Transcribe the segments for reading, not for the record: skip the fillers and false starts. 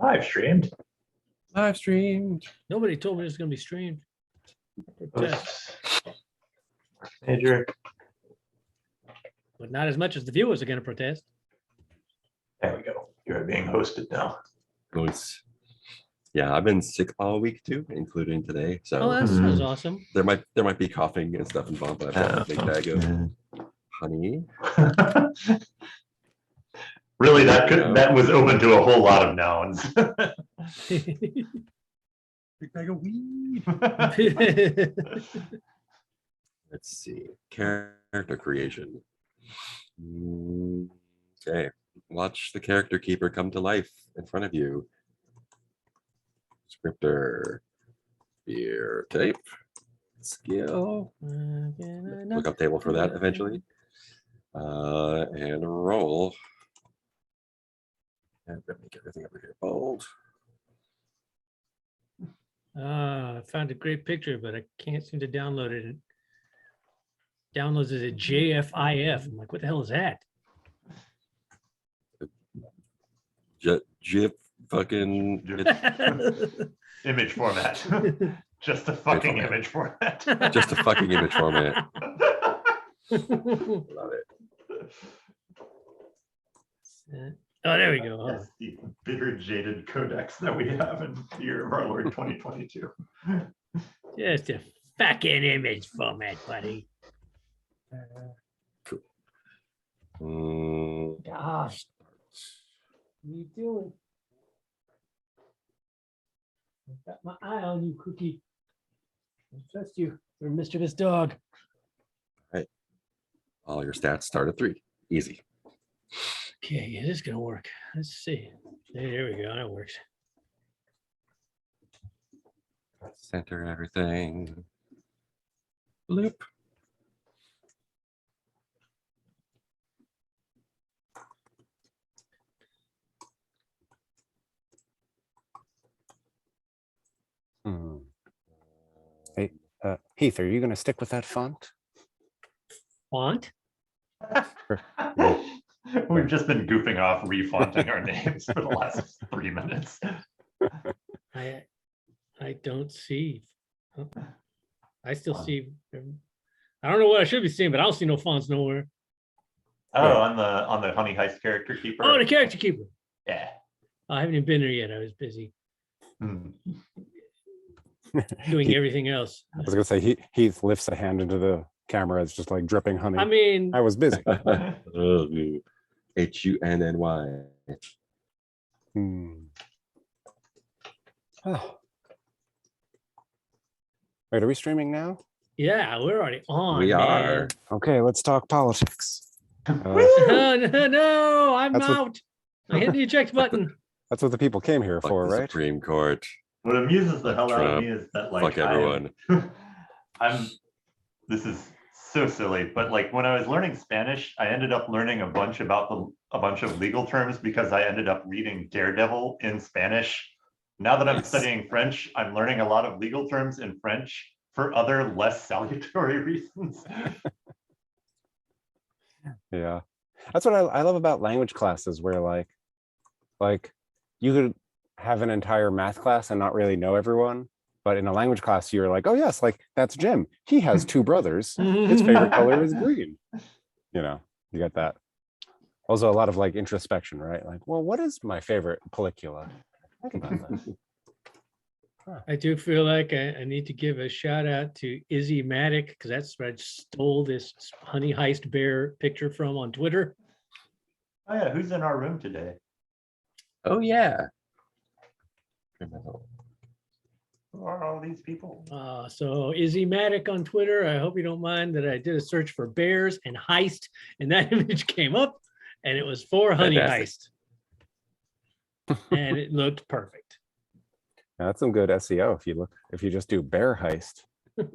Live streamed. Live streamed. Nobody told me it was going to be streamed. Protest. Major. But not as much as the viewers are going to protest. There we go. You're being hosted now. Nice. Yeah, I've been sick all week too, including today. So Oh, that sounds awesome. there might be coughing and stuff involved, but I've got a big bag of honey. Really, that was open to a whole lot of nouns. Big bag of weed. Let's see. Character creation. Okay. Watch the character keeper come to life in front of you. Scripter. Beer tape. Skill. Look up table for that eventually. And roll. And make everything over here bold. I found a great picture, but I can't seem to download it. It downloads as a JFIF. I'm like, what the hell is that? GIF fucking Image format. Just a fucking image format. just a fucking image format. Love it. Oh, there we go. That's the bitter jaded codex that we have in the year of our Lord 2022. Just a fucking image format, buddy. Cool. Gosh. What are you doing? I've got my eye on you, Cookie. I trust you. You're a mischievous dog. All your stats start at 3. Easy. Okay, it is gonna work. Let's see. There we go. That works. Center everything. Bloop. Hey, Heath, are you going to stick with that font? Font? We've just been goofing off refonting our names for the last 3 minutes. I don't see. I still see. I don't know what I should be seeing, but I don't see no fonts nowhere. Oh, on the Honey Heist character keeper. Oh, the character keeper. Yeah. I haven't even been there yet. I was busy doing everything else. I was going to say, Heath lifts a hand into the camera. It's just like dripping honey. I mean, I was busy. HUNNY. Oh. Wait, are we streaming now? yeah, we're already on. We man. are. Okay, let's talk politics. No, I'm That's what- out. I hit the eject button. That's what the people came here Fuck for, the right? Supreme Court. What amuses the hell out of Trump. me is that like Fuck everyone. This is so silly, but like when I was learning Spanish, I ended up learning a bunch of legal terms because I ended up reading Daredevil in Spanish. Now that I'm studying French, I'm learning a lot of legal terms in French for other less salutary reasons. Yeah. That's what I love about language classes, where like you could have an entire math class and not really know everyone. But in a language class, you're like, oh yes, like that's Jim. He has 2 brothers. His favorite color is green. You know, you get that. Also a lot of like introspection, right? Like, well, what is my favorite Pellicula? Think about that. I do feel like I need to give a shout out to Izzy Maddock, because that's where I stole this Honey Heist bear picture from on Twitter. Oh yeah, who's in our room today? Oh yeah. Who are all these people? So Izzy Maddock on Twitter, I hope you don't mind that I did a search for bears and heist, and that image came up, and it was for Honey Fantastic. Heist. And it looked perfect. Yeah, that's some good SEO if you just do bear heist. I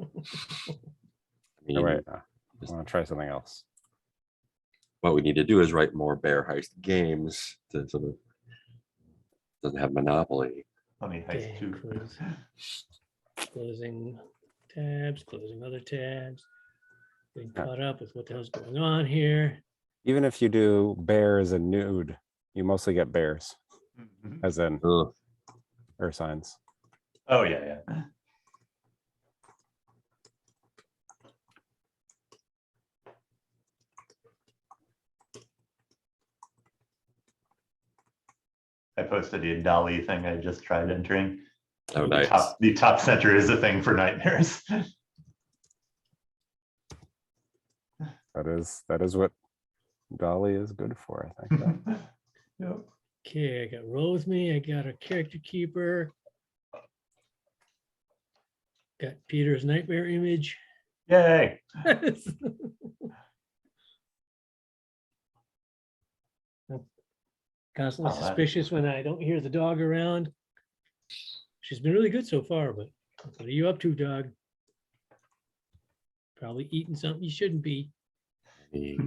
mean, All right. I want to try something else. what we need to do is write more bear heist games to sort of doesn't have monopoly. Honey Heist 2. Closing tabs, closing other tabs. Getting caught up with what the hell's going on here. Even if you do bears and nude, you mostly get bears, as in Ugh. or signs. Oh, yeah, yeah. I posted a Dolly thing I just tried entering. Oh, nice. The top center is a thing for nightmares. That is what Dolly is good for, I think. Yep. Okay, I got roll with me. I got a character keeper. Got Peter's nightmare image. Yay. Constantly Oh, that- suspicious when I don't hear the dog around. She's been really good so far, but what are you up to, dog? Probably eating something you shouldn't be. The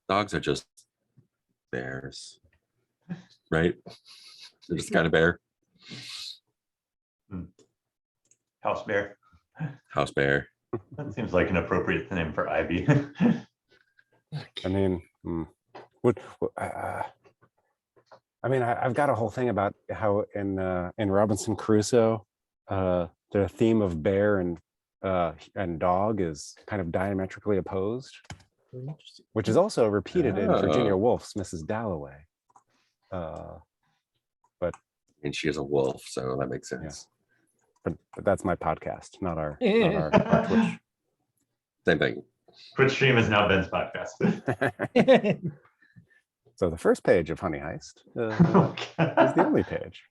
dogs are just bears, right? They're just kind of bear, House bear. house bear. That seems like an appropriate name for Ivy. I mean, I mean, I've got a whole thing about how in Robinson Crusoe, the theme of bear and dog is kind of diametrically opposed, which is also repeated in Virginia Oh. Woolf's Mrs. Dalloway. And she is a wolf, so that makes sense. But that's my podcast, not our Twitch. Same thing. Twitch stream is now Ben's podcast. So the first page of Honey Heist is the only page.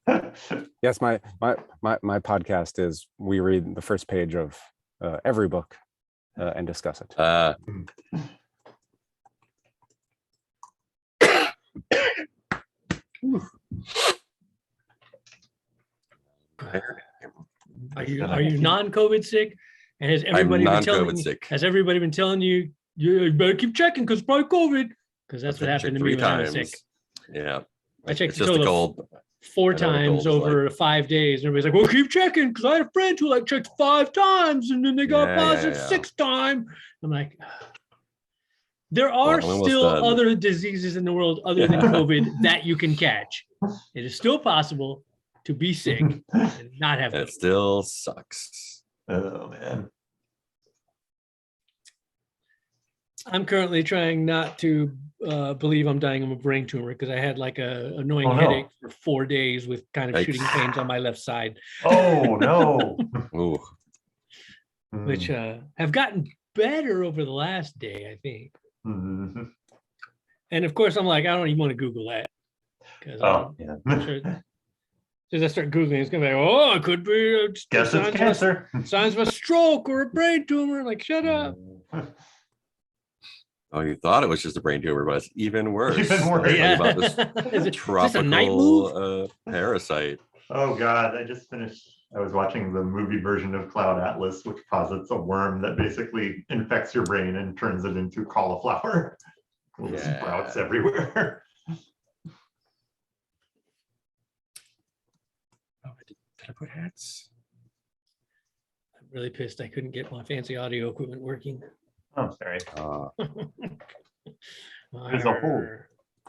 Yes, my podcast is we read the first page of every book and discuss it. Are you non-COVID sick? And has I'm everybody been telling non-COVID you? sick. Has everybody been telling you? You better keep checking because probably COVID. Because that's what happened to me when I was sick. Yeah, I checked it's the just a total cold. 4 I know the times cold is over 5 days. And everybody's like, well, keep checking. Because I had a friend who like checked 5 times and then they got Yeah, positive yeah. 6th time. I'm like, there Well, are I'm almost still done. other diseases in the world other than COVID that you can catch. It is still possible to be sick and not have And it. it still sucks. Oh man. I'm currently trying not to believe I'm dying of a brain tumor because I had like a annoying Oh, no. headache for 4 days with kind of Yikes. shooting pains on my left side, Oh no. Ooh, which have gotten better over the last day, I think. Mhm. And of course, I'm like, I don't even want to Google that because Oh yeah. as I start Googling, it's gonna be like, oh, it could be Guess it's cancer. signs of a stroke or a brain tumor. Like, shut up. oh, you thought it was just a brain tumor, but it's even worse. Even worse. Let me tell you Yeah. about this Is this a night move? tropical parasite. Oh God, I just finished. I was watching the movie version of Cloud Atlas, which posits a worm that basically infects your brain and turns it into cauliflower. Little Yeah. sprouts everywhere. Oh, did I put hats? I'm really pissed I couldn't get my fancy audio equipment working. I'm sorry. There's a whole Arr.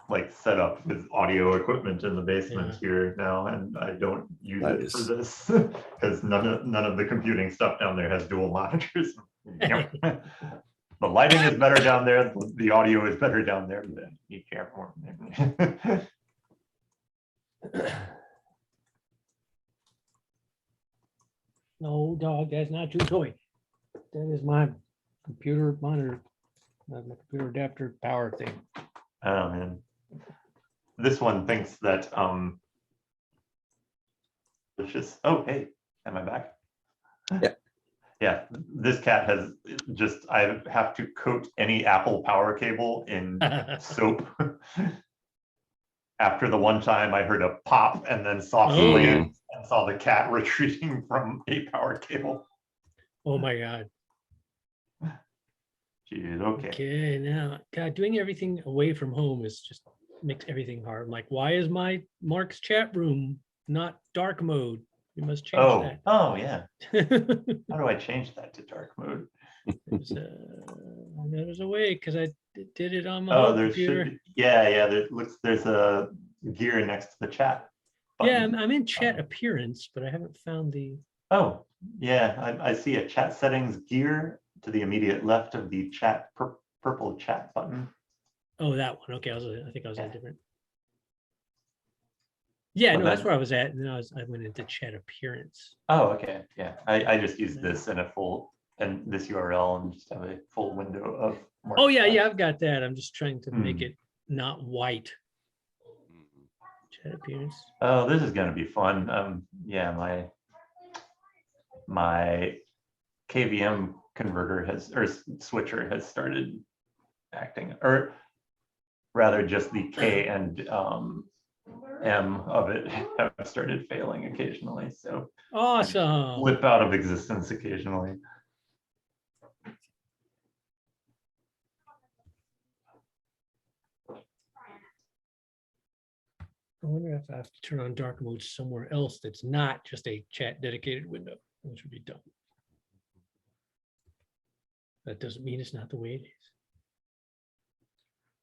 like setup with audio equipment in the basement Yeah. here now, and I don't use it for Nice. this because none of the computing stuff down there has dual monitors. Yep. The lighting is better down there. The audio is better down there. But be careful. No, dog, that's not your toy. That is my computer monitor, my computer adapter power thing. Oh man, this one thinks that it's just. Oh hey, am I back? Yeah. Yeah, this cat has just. I have to coat any Apple power cable in soap. After the one time I heard a pop and then soft Oh. land and saw the cat retreating from a power cable. Oh my God. Jeez, okay. Okay, now, God, doing everything away from home is just makes everything hard. I'm like, why is my Mark's chat room not dark mode? You must change Oh, that. oh yeah. How do I change that to dark mode? There's a way because I did it on my Oh, home there computer. should be, yeah. There's a gear next to the chat Yeah, button. I'm in chat appearance, but I haven't found the, Oh, yeah, I see a chat settings gear to the immediate left of the purple chat button. oh, that one. Okay, I think I was in a different. Yeah, But no, that's then- where I was at. And then I went into chat appearance. Oh, okay, yeah, I just used this in a full, and this URL and just have a full window of. more Oh, yeah, chat. yeah, I've got that. I'm just trying to make Hmm. it not white. Chat appearance. Oh, this is gonna be fun. Yeah, my KVM converter switcher has started acting, or rather just the K and M of it have started failing occasionally. So Awesome. flip out of existence occasionally. I wonder if I have to turn on dark mode somewhere else that's not just a chat dedicated window, which would be dumb. That doesn't mean it's not the way it is.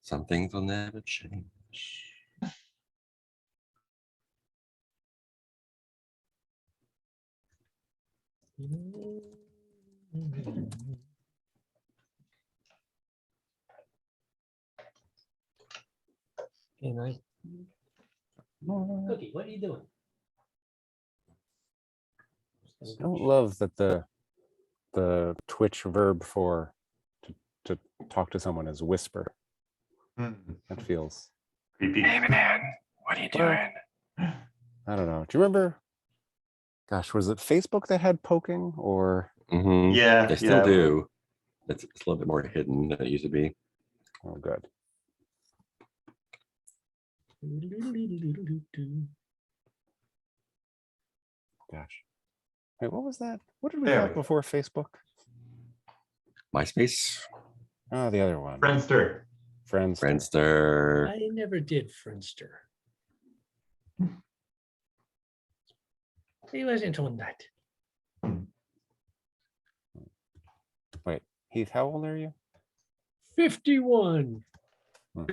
Some things will never change. Hey, nice. Cookie, what are you doing? I don't love that the Twitch verb for to talk to someone is whisper. Hmm. That feels, Creepy. man, what are you Well, doing? I don't know. Do you remember? Gosh, was it Facebook that had poking or? Mhm. Yeah, They still yeah. do. It's a little bit more hidden than it used to be. Oh, good. Gosh. Wait, what was that? What did we There have we go. before Facebook? MySpace, Oh, the other one. Friendster. Friends. Friendster. I never did Friendster. He wasn't on that. Wait, Heath, how old are you? 51.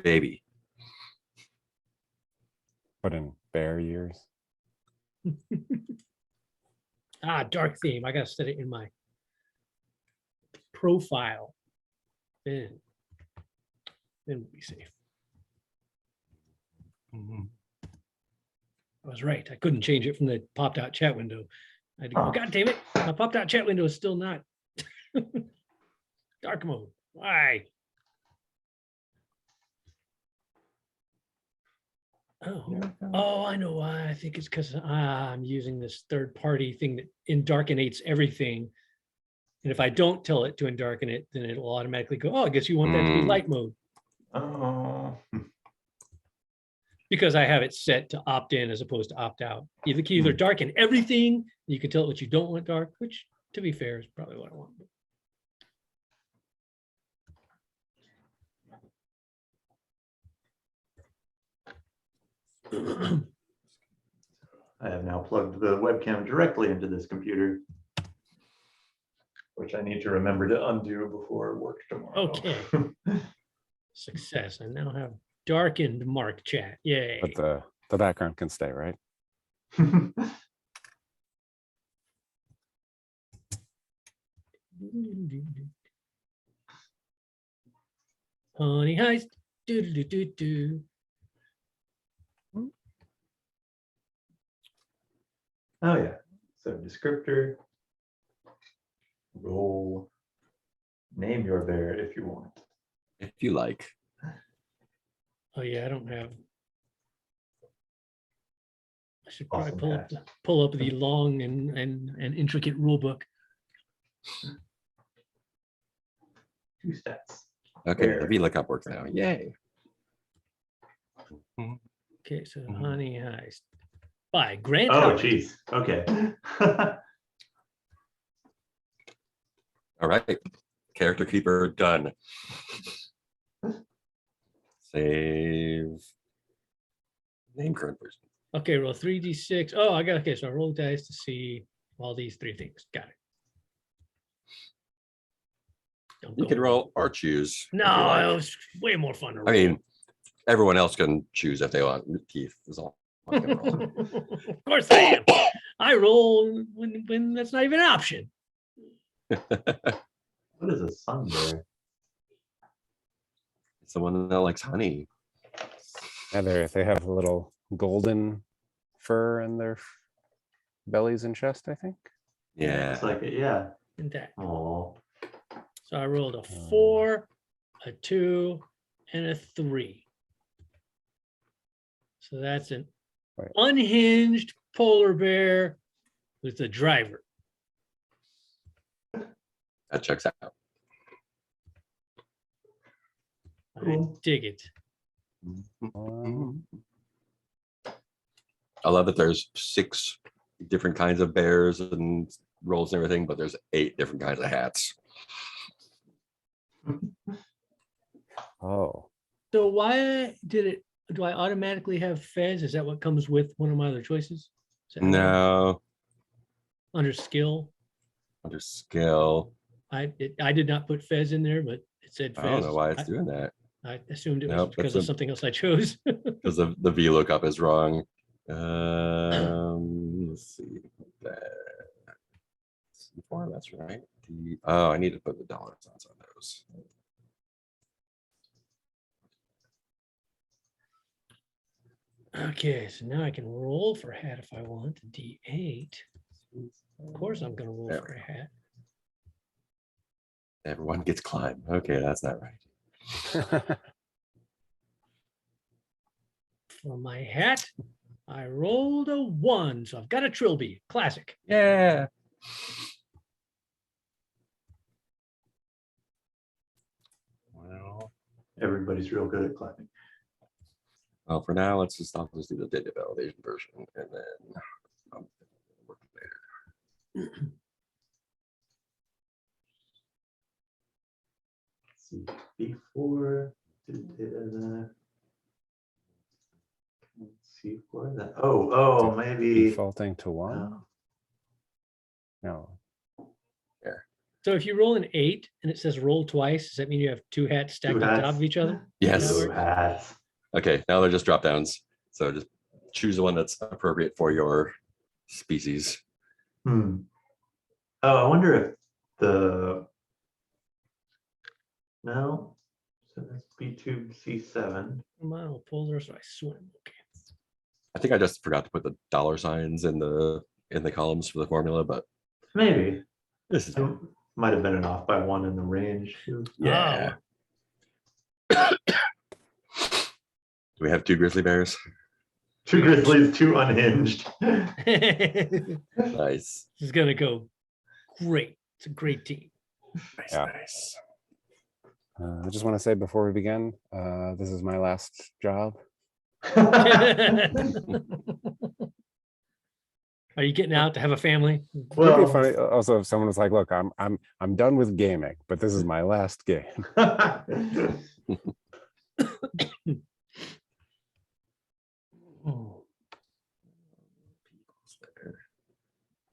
Baby. But in bear years. Ah, dark theme. I gotta set it in my profile. Then we'll be safe. Mhm. I was right. I couldn't change it from the popped out chat window. I had to go, Oh. God damn it. My popped out chat window is still not dark mode. Why? Oh, I know why. I think it's because I'm using this third party thing that indarkenates everything. And if I don't tell it to indarken it, then it'll automatically go, oh, I guess you want that to be Mm. light mode. Oh. Because I have it set to opt in as opposed to opt out. You can either darken everything, you can tell it what you don't want dark, which to be fair is probably what I want. I have now plugged the webcam directly into this computer, which I need to remember to undo before work tomorrow. Okay. Success. I now have darkened Mark chat. Yay. But the background can stay, right? Honey heist. Do do do do do. Oh yeah. So descriptor, role, name your bear if you want. If you like. Oh yeah, I don't have. I should probably Awesome, pull up the long and intricate rule book. 2 stats. Okay, Where? the VLOOKUP works now. Yay. Okay, so Mhm. Honey Heist by Grant. Oh Howard. geez. Okay. All right. Character keeper done. Save. Name current person. Okay, roll 3d6. Oh, I got okay. So I roll dice to see all these 3 things. Got it. Don't You go can wrong. roll or choose. if you No, like. it was way more fun to roll. I mean, everyone else can choose if they want. Keith is all fucking roll. Of course I am. I roll when that's not even an option. What is a sun bear? Someone that likes honey. Yeah, they have a little golden fur in their bellies and chest, I think. Yeah. It's like, yeah. In that. Oh, So I rolled a 4, a 2, and a 3. So that's an Right. unhinged polar bear with a driver. That checks out. I dig it. I love that there's 6 different kinds of bears and rolls and everything, but there's 8 different kinds of hats. Oh, So why do I automatically have Fez? Is that what comes with one of my other choices? Is that how it works? No, Under skill. under skill. I did not put Fez in there, but it said Fez. I don't know why it's doing that. I assumed it was Nope, because that's of something else I chose. because the VLOOKUP is wrong. Let's see. C4, that's right. Oh, I need to put the dollar signs on those. Okay, so now I can roll for a hat if I want. D8. Of course, I'm going to roll There for a hat. Everyone gets climb. Okay, that's not right. For my hat, I rolled a 1, so I've got a trilby. Classic. Yeah. Well, everybody's real good at climbing. well, for now, I'll just do the data validation version, and then I'll work later. Let's see, before C4 that. Oh, maybe. defaulting to 1. No. No. So if you roll an 8 and it says roll twice, does that mean you have 2 hats stacked Two on top hats. of each other? Yes. That Two works? hats. Okay, now they're just drop downs. So just choose the one that's appropriate for your species. Oh, I wonder if no. So that's B2, C7. Mile polar, so I swim. Okay. I think I just forgot to put the dollar signs in the columns for the formula, but Maybe. this is It might have been an off by 1 in the range. yeah. Do we have 2 grizzly bears? 2 grizzlies, 2 unhinged. This Nice. is going to go great. It's a great team. Nice, Yeah. nice. I just want to say before we begin, this is my last job. Are you getting out to have a family? It'd be Well, funny also if someone was like, "Look, I'm done with gaming, but this is my last game." Oh,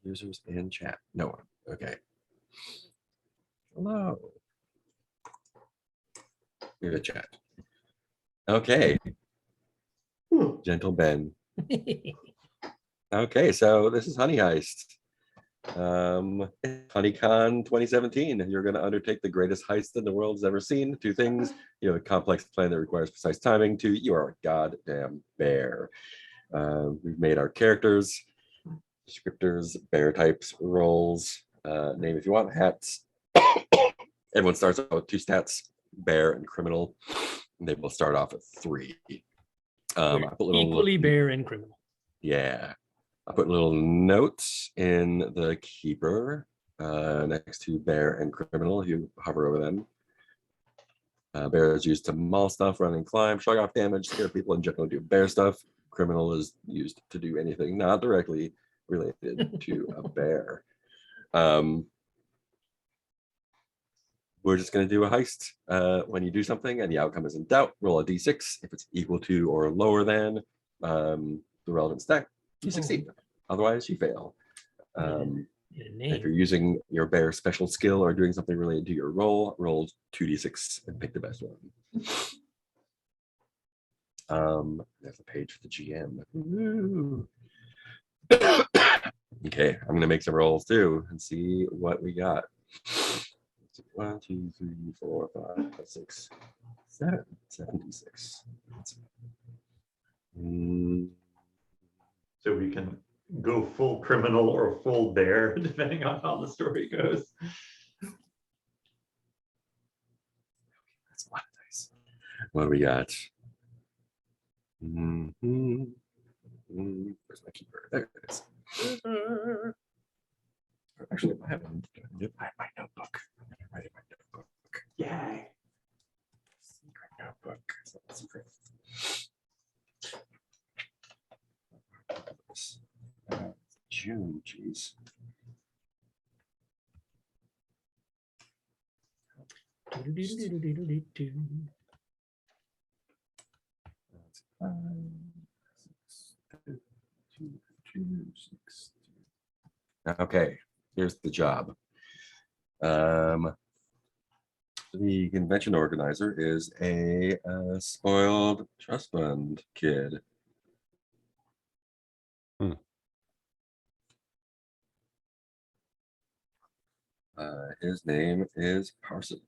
Users in chat. No one. Okay. Hello. Here's a chat. Okay. Gentle Ben. Okay, so this is Honey Heist. HoneyCon 2017. You're going to undertake the greatest heist in the world's ever seen. 2 things. You have a complex plan that requires precise timing. 2, you are a goddamn bear. We've made our characters, descriptors, bear types, roles, name if you want, hats. Everyone starts out with 2 stats, bear and criminal. And they will start off at 3. I we're put little equally bear and criminal. Yeah. I put little notes in the keeper next to bear and criminal if you hover over them. Bear is used to maul stuff, run and climb, shrug off damage, scare people, and generally do bear stuff. Criminal is used to do anything not directly related to a bear. We're just going to do a heist. When you do something and the outcome is in doubt, roll a d6. If it's equal to or lower than the relevant stat, you succeed. Otherwise, you fail. If you're using your bear special skill or doing something related to your role, roll 2d6 and pick the best one. There's a page for the GM. Woo. Okay, I'm gonna make some rolls too and see what we got. 1, 2, 3, 4, 5, 6, 7, 76. So we can go full criminal or full bear, depending on how the story goes. That's a lot of dice. What do we got? Where's my keeper? There it is. Actually, I have my notebook. I'm gonna write in my notebook. Yay. Secret notebook. It's not secret. June, jeez. Okay, here's the job. The convention organizer is a spoiled trust fund kid. His name is Parson.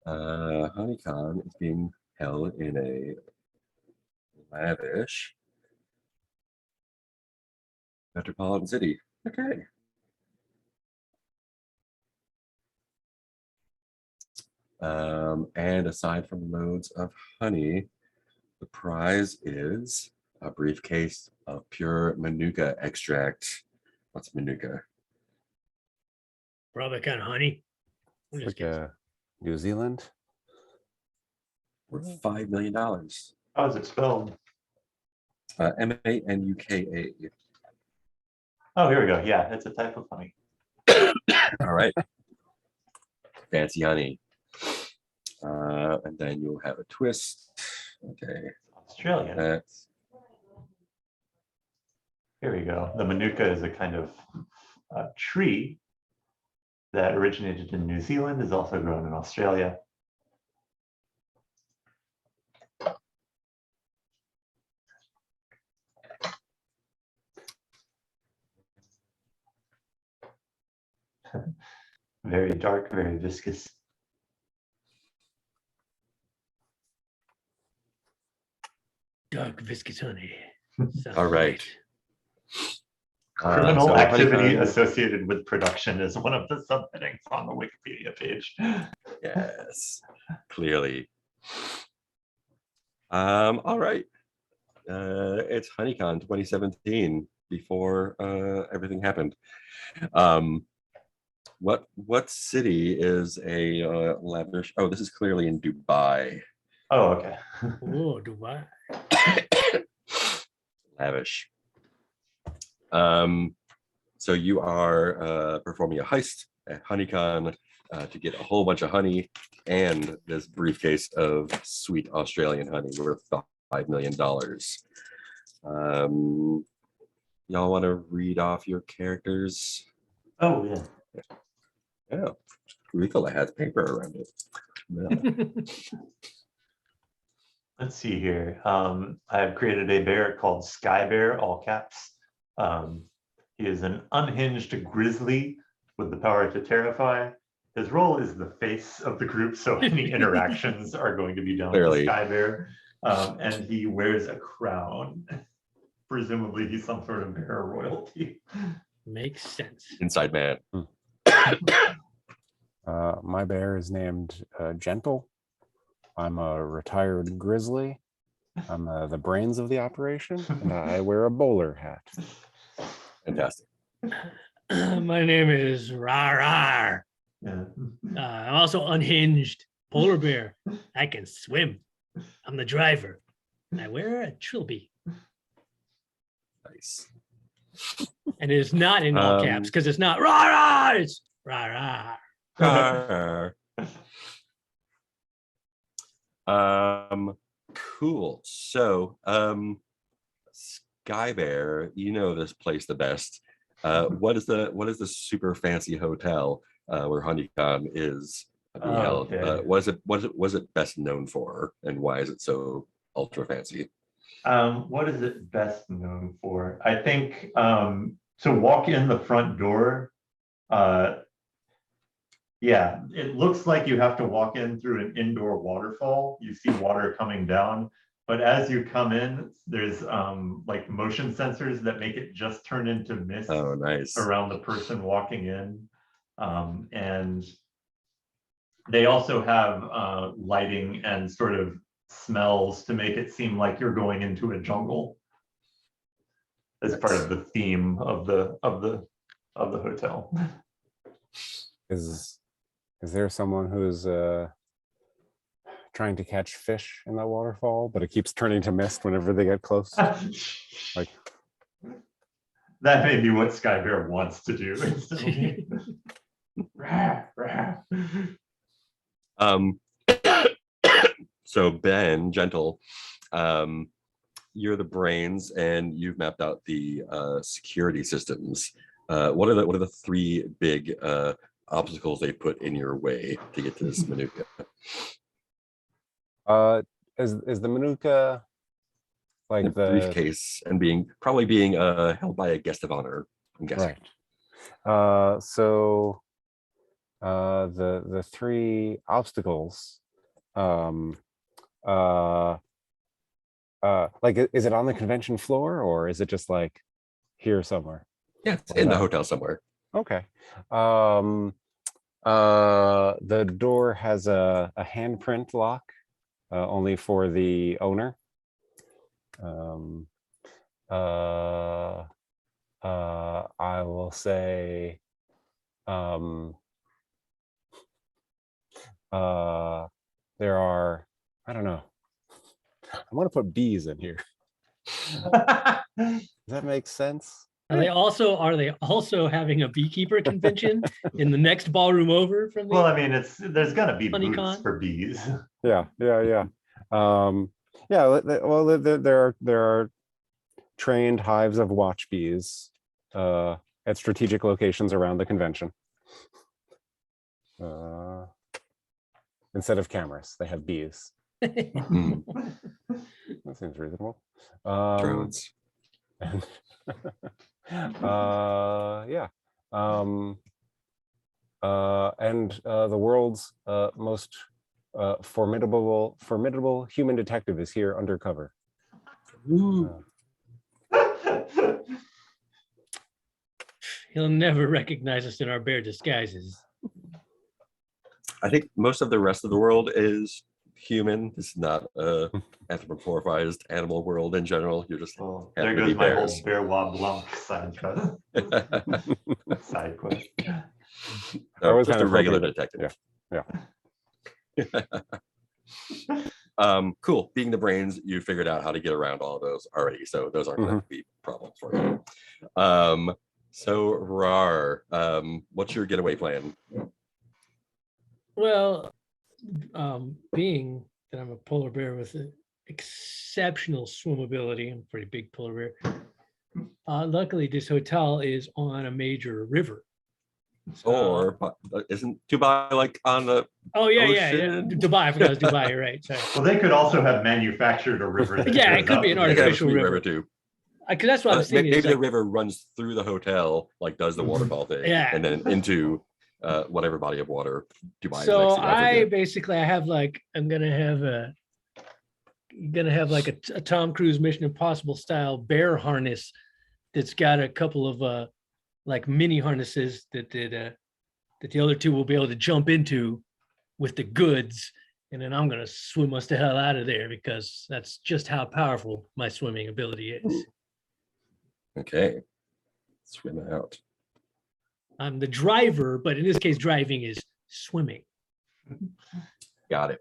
Honeycon is being held in a lavish metropolitan city. Okay. And aside from loads of honey, the prize is a briefcase of pure Manuka extract. What's Manuka? Probably kind of honey. I'm just Like kidding. New Zealand. Worth $5 million. How is it spelled? Manuka. Oh, here we go. Yeah, it's a type of honey. All right. Fancy honey. And then you'll have a twist. Okay. Australia. That's Here we go. The Manuka is a kind of tree that originated in New Zealand, is also grown in Australia. Very dark, very viscous. Dark viscous honey. Sounds all right. great. Criminal So activity honeycomb- associated with production is one of the subheadings on the Wikipedia page. Yes, clearly. All right. It's HoneyCon 2017 before everything happened. What city is a lavish? Oh, this is clearly in Dubai. Oh, okay. Oh, Dubai. Lavish. So you are performing a heist at HoneyCon to get a whole bunch of honey and this briefcase of sweet Australian honey worth $5 million. Y'all want to read off your characters? Oh, yeah. Yeah, Ricola has paper around it. Yeah. Let's see here. I've created a bear called Sky Bear, all caps. He is an unhinged grizzly with the power to terrify. His role is the face of the group, so any interactions are going to be done with Clearly. Sky Bear. And he wears a crown. Presumably he's some sort of bear royalty. Makes sense. Inside man. My bear is named Gentle. I'm a retired grizzly. I'm the brains of the operation, and I wear a bowler hat. Fantastic. My name is Rar. Yeah. I'm also unhinged. Polar bear. I can swim. I'm the driver. I wear a trilby. Nice. And it is not in all caps because it's not rah, it's rah. Cool. So Sky Bear, you know this place the best. What is the super fancy hotel where HoneyCon is Okay. Was it best known for, and why is it so ultra fancy? What is it best known for? I think to walk in the front door, yeah, it looks like you have to walk in through an indoor waterfall. You see water coming down, but as you come in, there's like motion sensors that make it just turn into mist Oh, nice. around the person walking in. And they also have lighting and sort of smells to make it seem like you're going into a jungle as part of the theme of the hotel. Is there someone who's trying to catch fish in that waterfall, but it keeps turning to mist whenever they get close? Like that may be what Skybear wants to do instantly. Rah, rah. So Ben, Gentle, you're the brains, and you've mapped out the security systems. What are the three big obstacles they put in your way to get to this Manuka? Is the Manuka like the briefcase and probably being held by a guest of honor, I'm guessing. Right. So the three obstacles, like is it on the convention floor, or is it just like here somewhere? Yeah, it's in the hotel somewhere. Okay. The door has a handprint lock, only for the owner. I will say, there are, I don't know. I want to put bees in here. Does that make sense? Are they also having a beekeeper convention in the next ballroom over from the? Well, I mean, there's gonna be booths Honeycon? for bees. Yeah. Yeah. Well, there are trained hives of watch bees at strategic locations around the convention. Instead of cameras, they have bees. Mm, That seems reasonable. drones. And, yeah. And the world's most formidable human detective is here undercover. Ooh. He'll never recognize us in our bear disguises. I think most of the rest of the world is human. This is not a anthropomorphized animal world in general. You're just Well, happen there to be goes my bears. whole Bear Wa Blanc side quest. No, was just kind a of regular hoping detective. Yeah. Cool. Being the brains, you figured out how to get around all of those already, so those aren't going to be problems for you. So Rar, what's your getaway plan? Well, being that I'm a polar bear with exceptional swimmability, I'm a pretty big polar bear. Luckily, this hotel is on a major river. Or isn't Dubai like on the Oh yeah, ocean? Dubai. I forgot it was Dubai. You're right. Sorry. Well, they could also have manufactured a river. That Yeah, goes it could up be an to the- They could have a artificial sweet river. too. Because that's what I'm saying. Maybe Is the like, river runs through the hotel, like does the waterfall thing, Yeah. and then into whatever body of water Dubai so is next to. I basically I have like I'm gonna have like a Tom Cruise Mission Impossible style bear harness that's got a couple of like mini harnesses that the other two will be able to jump into with the goods, and then I'm gonna swim us the hell out of there because that's just how powerful my swimming ability is. Okay, swim out. I'm the driver, but in this case, driving is swimming. Got it.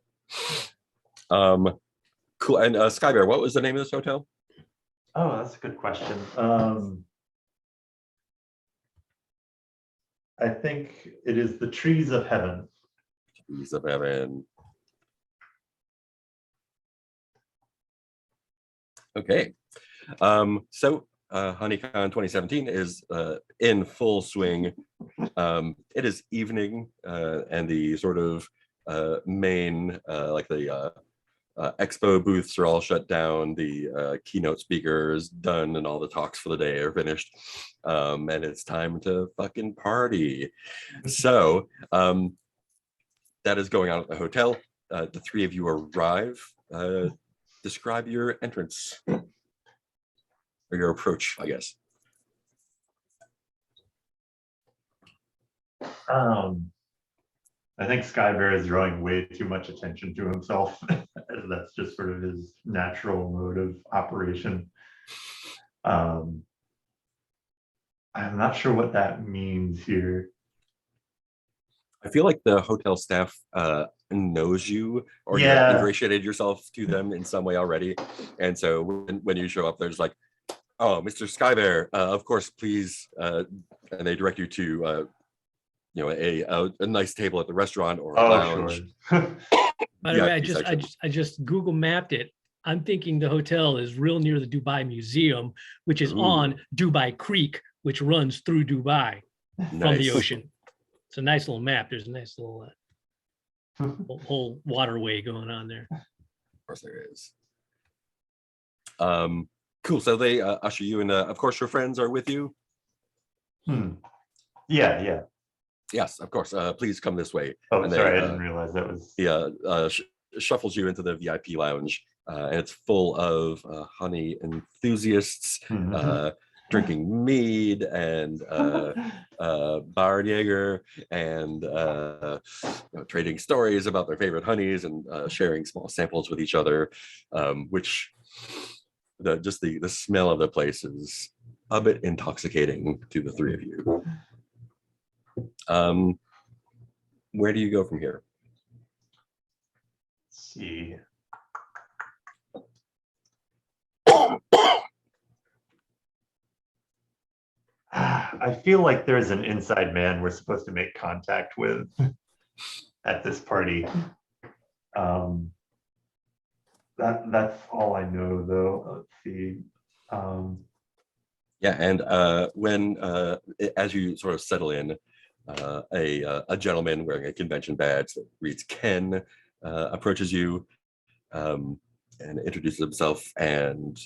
Cool. And Sky Bear, what was the name of this hotel? Oh, that's a good question. I think it is the Trees of Heaven. Trees of Heaven. Okay. So HoneyCon 2017 is in full swing. It is evening, and the sort of main like the expo booths are all shut down, the keynote speakers done, and all the talks for the day are finished, and it's time to fucking party. So that is going on at the hotel. The three of you arrive. Describe your entrance or your approach, I guess. I think Skybear is drawing way too much attention to himself. That's just sort of his natural mode of operation. I'm not sure what that means here. I feel like the hotel staff knows you, or you Yeah. have ingratiated yourself to them in some way already. And so when you show up, there's like, oh, Mr. Skybear, of course, please. And they direct you to, a nice table at the restaurant or a lounge. Sure. By the Yeah, way, section. I just Google mapped it. I'm thinking the hotel is real near the Dubai Museum, which is Ooh. on Dubai Creek, which runs through Dubai from the Nice. ocean. It's a nice little map. There's a nice little whole waterway going on there. Of course there is. Cool. So they usher you in. Of course, your friends are with you. Yeah. Yes, of course. Please come this way. Oh, And sorry, they, I didn't realize that was. He shuffles you into the VIP lounge, and it's full of honey enthusiasts drinking mead and Barnjager and trading stories about their favorite honeys and sharing small samples with each other, which the smell of the place is a bit intoxicating to the three of you. Where do you go from here? Let's see. I feel like there's an inside man we're supposed to make contact with at this party. That's all I know, though. Let's see. Yeah, and when as you sort of settle in, a gentleman wearing a convention badge that reads Ken approaches you and introduces himself and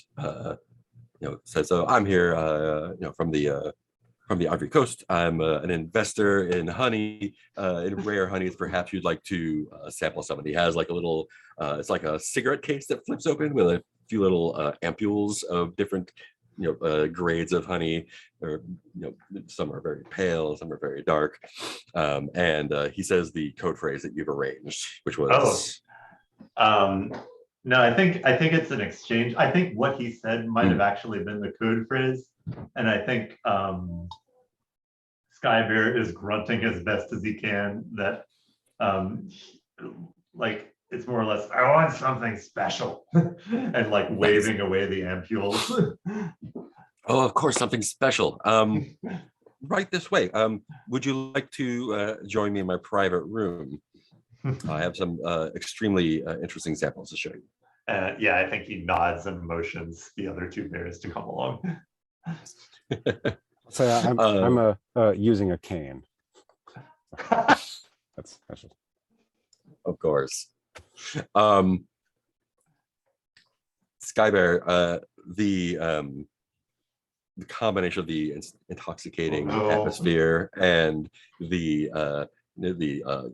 says, "So I'm here, from the Ivory Coast. I'm an investor in honey, in rare honeys. Perhaps you'd like to sample some." And he has like a little, it's like a cigarette case that flips open with a few little ampules of different grades of honey, or some are very pale, some are very dark, and he says the code phrase that you've arranged, which was no, I think it's an exchange. I think what he said might have actually been the code phrase, and I think Skybear is grunting as best as he can that like it's more or less, "I want something special," and like waving away the ampules. Oh, of course, something special. Right this way. Would you like to join me in my private room? I have some extremely interesting samples to show you. Yeah, I think he nods and motions the other two bears to come along. So I'm using a cane. That's just... Of course. Skybear, the combination of the intoxicating atmosphere and the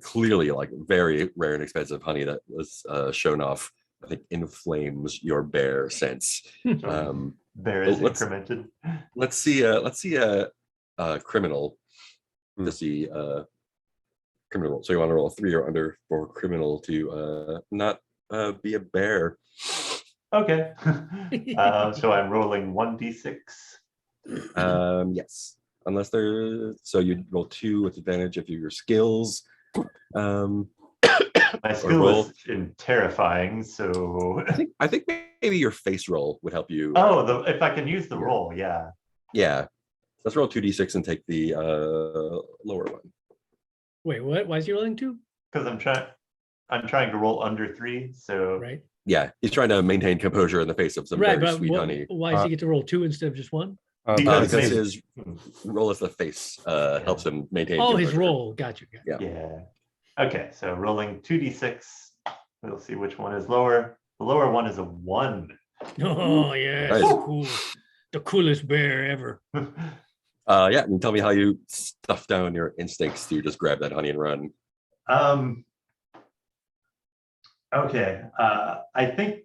clearly like very rare and expensive honey that was shown off, I think, inflames your bear sense. Bear is incremented. Let's see a criminal to see criminal. So you want to roll a 3 or under for criminal to not be a bear. Okay. So I'm rolling 1d6. Yes, unless so you roll 2 with advantage if your skills. My skill is in terrifying, so I think maybe your face roll would help you. Oh, if I can use the roll, yeah. Yeah, let's roll 2d6 and take the lower one. Wait, what? Why is he rolling 2? Because I'm trying to roll under 3, so Right. Yeah, he's trying to maintain composure in the face of some very sweet honey. Why does he get to roll 2 instead of just 1? Because his roll as the face helps him maintain. Oh, composure. his roll. Got you. Yeah. Okay, so rolling 2d6. We'll see which one is lower. The lower one is a 1. Oh yeah, Nice. so cool. The coolest bear ever. Yeah, and tell me how you stuff down your instincts to just grab that honey and run. Okay. I think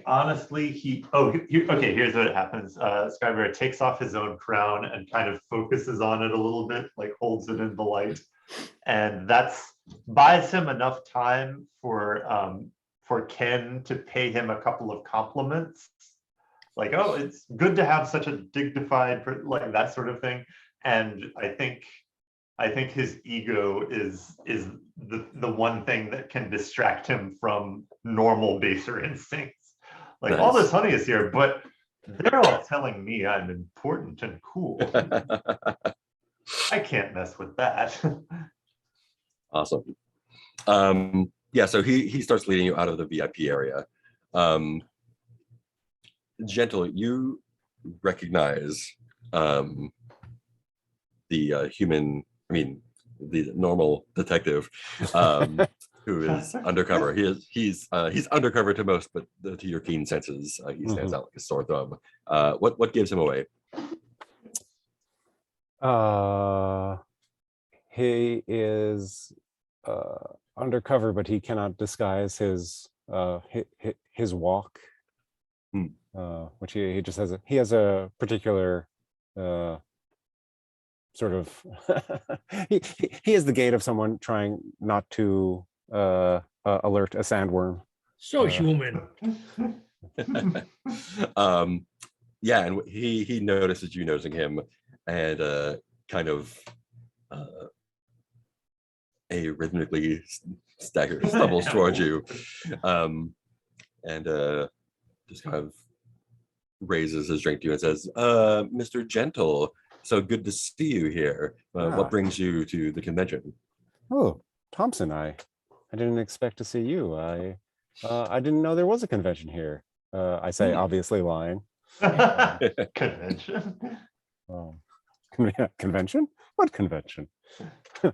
honestly okay, here's what happens. Skybear takes off his own crown and kind of focuses on it a little bit, like holds it in the light. And that's buys him enough time for Ken to pay him a couple of compliments. Like, oh, it's good to have such a dignified, like that sort of thing. And I think his ego is the one thing that can distract him from normal baser instincts. Like, all Nice. this honey is here, but they're all telling me I'm important and cool. I can't mess with that. Awesome. Yeah, so he starts leading you out of the VIP area. Gentle, you recognize the human, I mean, the normal detective who is undercover. He's undercover to most, but to your keen senses, he stands out like a sore thumb. What gives him away? He is undercover, but he cannot disguise his walk, which he just has he has a particular sort of he is the gait of someone trying not to alert a sandworm. So human. Yeah, and he notices you noticing him, and kind of a rhythmically stumbles towards you, and just kind of raises his drink to you and says, Mr. Gentle, so good to see you here. What brings you to the convention? Oh, Thompson, I didn't expect to see you. I didn't know there was a convention here. I say, obviously lying. Convention. Convention? What convention? I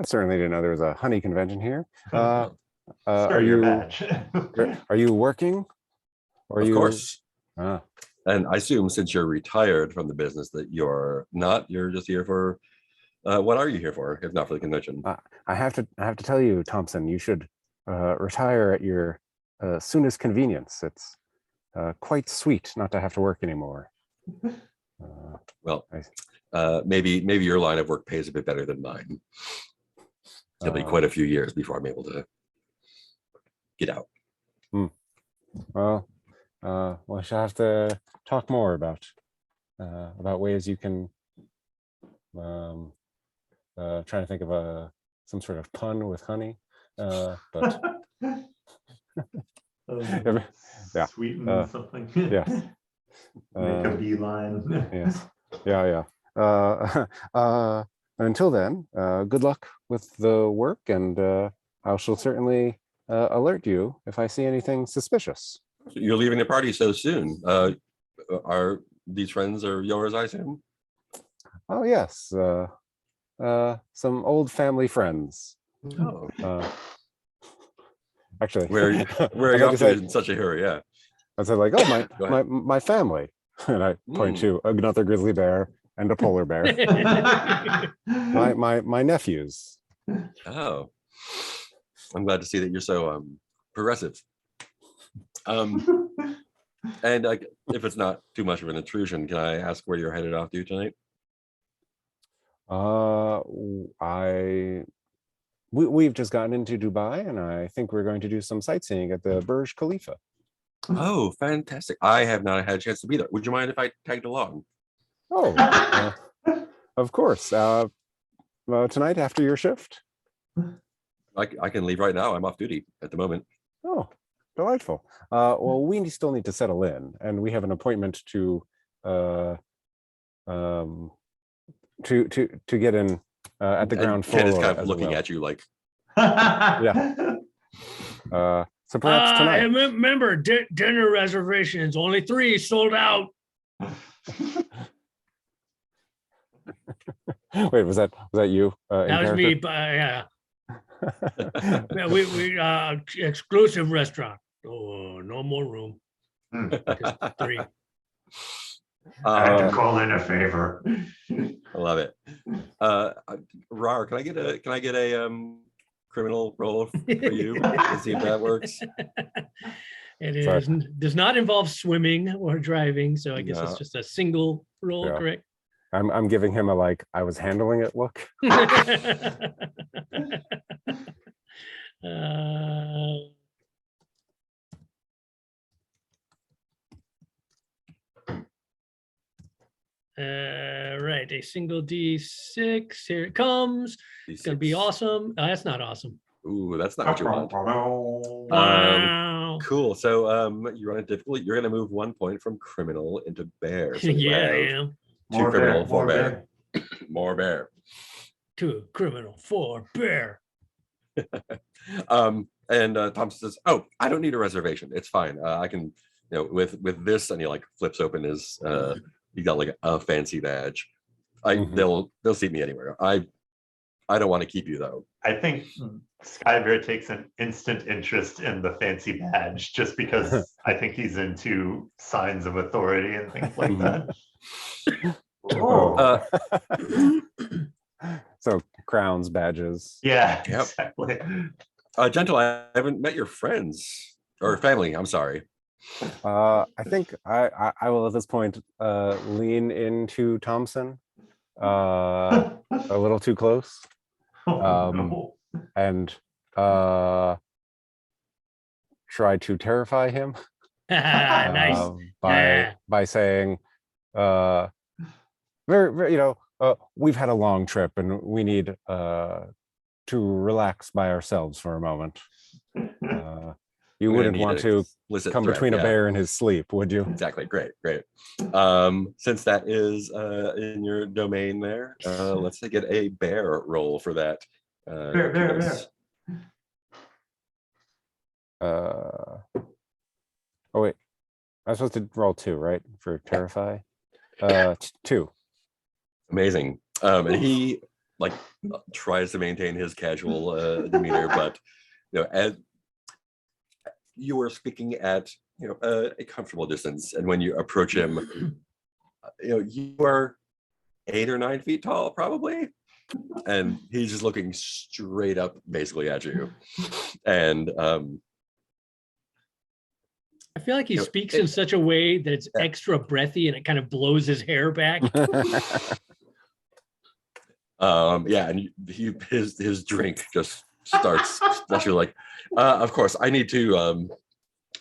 certainly didn't know there was a honey convention here. Sir, Are your you badge. are you working? Or Of course. Ah. And I assume since you're retired from the business that you're not, you're just here for, what are you here for, if not for the convention? I have to tell you, Thompson, you should retire at your soonest convenience. It's quite sweet not to have to work anymore. Well, maybe your line of work pays a bit better than mine. It'll be quite a few years before I'm able to get out. Well, we shall have to talk more about ways you can. Trying to think of some sort of pun with honey, but yeah, Sweeten something. yes. Make a beeline. Yes. Yeah. Until then, good luck with the work, and I shall certainly alert you if I see anything suspicious. You're leaving the party so soon. Are these friends are yours, I assume? Oh yes, some old family friends. Oh. Actually, Where are you off to in such a hurry? Yeah. I said like, oh, my family, and I point to another grizzly bear and a polar bear. my nephews. Oh, I'm glad to see that you're so progressive. And if it's not too much of an intrusion, can I ask where you're headed off to tonight? We've just gotten into Dubai, and I think we're going to do some sightseeing at the Burj Khalifa. Oh, fantastic! I have not had a chance to be there. Would you mind if I tagged along? Oh, of course. Tonight after your shift. I can leave right now. I'm off duty at the moment. Oh, delightful. Well, we still need to settle in, and we have an appointment to get in at the ground floor. Ken is kind of looking at you like, yeah. So perhaps tonight. Remember, dinner reservations, only 3 sold out. Wait, was that you? That was me. Yeah. Yeah, we exclusive restaurant. Oh, no more room. Just 3. I had to Um, call in a favor. I love it. Rar, can I get a criminal roll for you? Let's see if that works. It Sorry. is does not involve swimming or driving, so I guess No. it's just a single roll, Yeah. correct? I'm giving him a like I was handling it look. Uh, right, a single D6. Here it comes. It's gonna be D6. awesome. Oh, that's not awesome. Ooh, that's not what you want. Wow. Cool. So you run a difficult. You're gonna move 1 point from criminal into bear. So you Yeah, I have am. 2 criminal, 4 bear. More bear. 2 criminal, 4 bear. And Thompson says, "Oh, I don't need a reservation. It's fine. I can, with this." And he like flips open his. He got like a fancy badge. Mhm. They'll seat me anywhere. I don't want to keep you though. I think Skybear takes an instant interest in the fancy badge just because I think he's into signs of authority and things like that. Oh. Uh, So crowns, badges. Yeah, Yep. exactly. Gentle, I haven't met your friends or family. I'm sorry. I think I will at this point lean into Thompson a little too close No. and try to terrify him Nice. by saying very we've had a long trip and we need to relax by ourselves for a moment. You I'm gonna wouldn't need want an to explicit come threat, between a yeah. bear and his sleep, would you? Exactly. Great. Since that is in your domain there, let's get a bear roll for that. Bear. Oh wait, I'm supposed to roll 2, right, for terrify? 2. Amazing. And he like tries to maintain his casual demeanor, but as you are speaking at a comfortable distance, and when you approach him, you are 8 or 9 feet tall, probably, and he's just looking straight up, basically at you, and I feel like he speaks in such a way that it's extra breathy and it kind of blows his hair back. and his drink just starts especially like of course I need to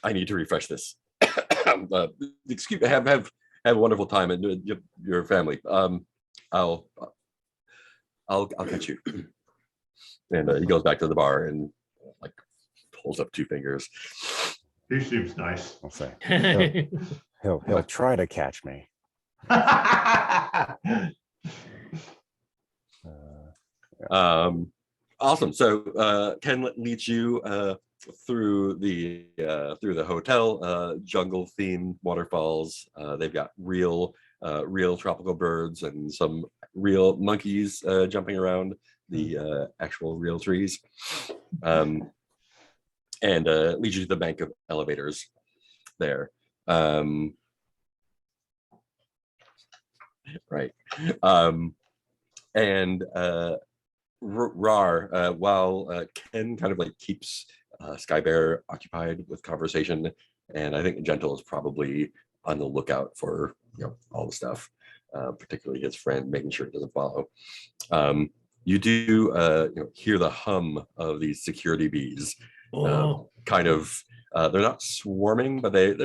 refresh this. Excuse me, have a wonderful time and your family. I'll catch you. And he goes back to the bar and like pulls up 2 fingers. He seems nice. I'll say he'll try to catch me. Awesome. So Ken leads you through the hotel, jungle themed waterfalls. They've got real tropical birds and some real monkeys jumping around the actual real trees, and leads you to the bank of elevators there. Right. And Rar, while Ken kind of like keeps Skybear occupied with conversation, and I think Gentle is probably on the lookout for all the stuff, particularly his friend, making sure he doesn't follow. You do hear the hum of these security bees. Kind of, they're not swarming, but they're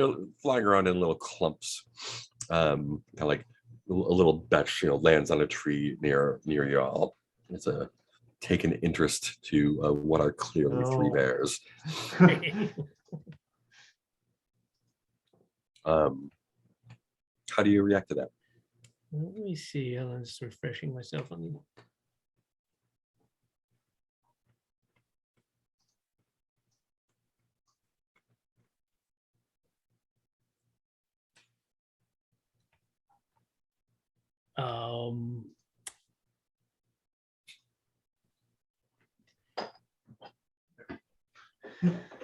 flying around in little clumps. Kind of like a little batch, lands on a tree near y'all. It's taken interest to what are clearly 3 bears. How do you react to that? Let me see. I'm just refreshing myself on the.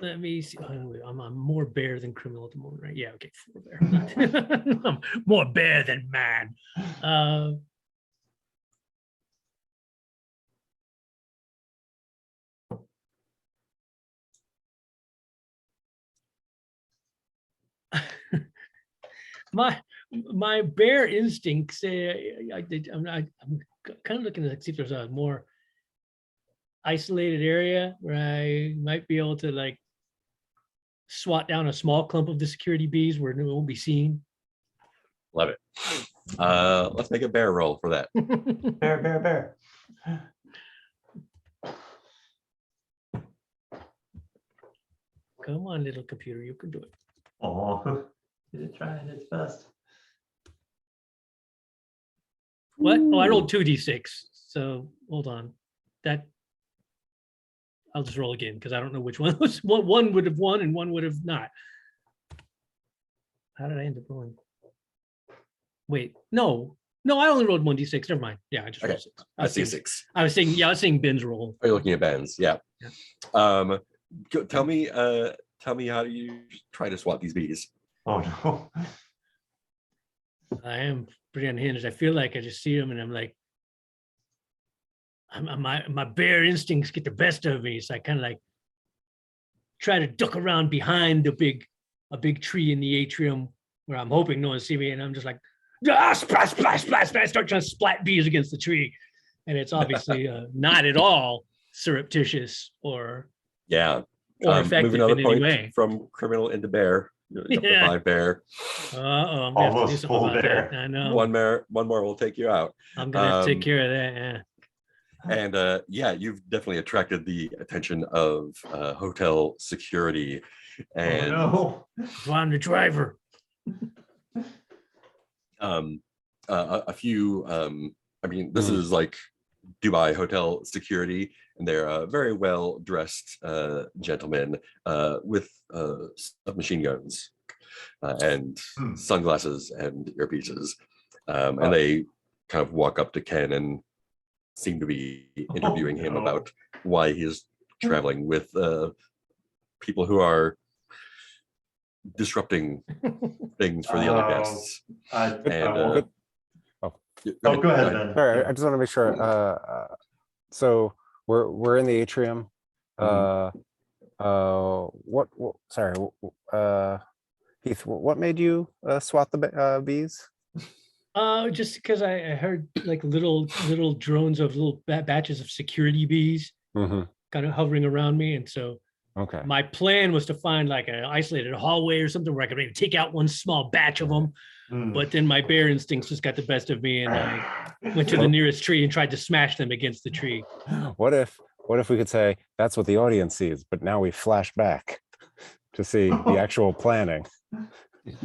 Let me see. Oh, I'm more bear than criminal at the moment, right? Yeah, okay, 4 bear. I'm more bear than man. My bear instincts say I'm kind of looking to see if there's a more isolated area where I might be able to like swat down a small clump of the security bees where it won't be seen. Love it. Let's make a bear roll for that. Bear, bear, bear. Come on, little computer, you can do it. Oh, it's trying its best. What? Oh, I rolled 2d6. So hold on. That I'll just roll again because I don't know which one was. One would have won and one would have not. How did I end up rolling? Wait, no, I only rolled 1d6. Never mind. Yeah, I just rolled 6. I see 6. I was saying Ben's roll. Are you looking at Ben's? Yeah. Yeah. Tell me how do you try to swat these bees? Oh no. I am pretty unhinged. I feel like I just see them and I'm like, my bear instincts get the best of me. So I kind of like try to duck around behind a big tree in the atrium where I'm hoping no one see me. And I'm just like, splash, splash, splash, splash. I start trying to splat bees against the tree. And it's obviously not at all surreptitious or effective moving another in any point way. from criminal into bear. Up to Yeah. 5 bear. I'm gonna have to do Almost something full about bear. that. I know. One more will take you out. I'm gonna have to take care of that. Yeah. And you've definitely attracted the attention of hotel security. And Oh Well, I'm the driver. a few I mean, this is like Dubai hotel security, and they're very well dressed gentlemen with submachine guns and sunglasses and earpieces, and they kind of walk up to Ken and seem to be interviewing him about why he is traveling with people who are disrupting things for the other guests. And go ahead, Ben. Sorry, I just want to make sure. So we're in the atrium. Sorry. Heath, what made you swat the bees? Just because I heard like little drones of little batches of security bees kind of hovering around me, and so my plan was to find like an isolated hallway or something where I could maybe take out one small batch of them. But then my bear instincts just got the best of me, and I went to the nearest tree and tried to smash them against the tree. What if we could say that's what the audience sees, but now we flash back to see the actual planning?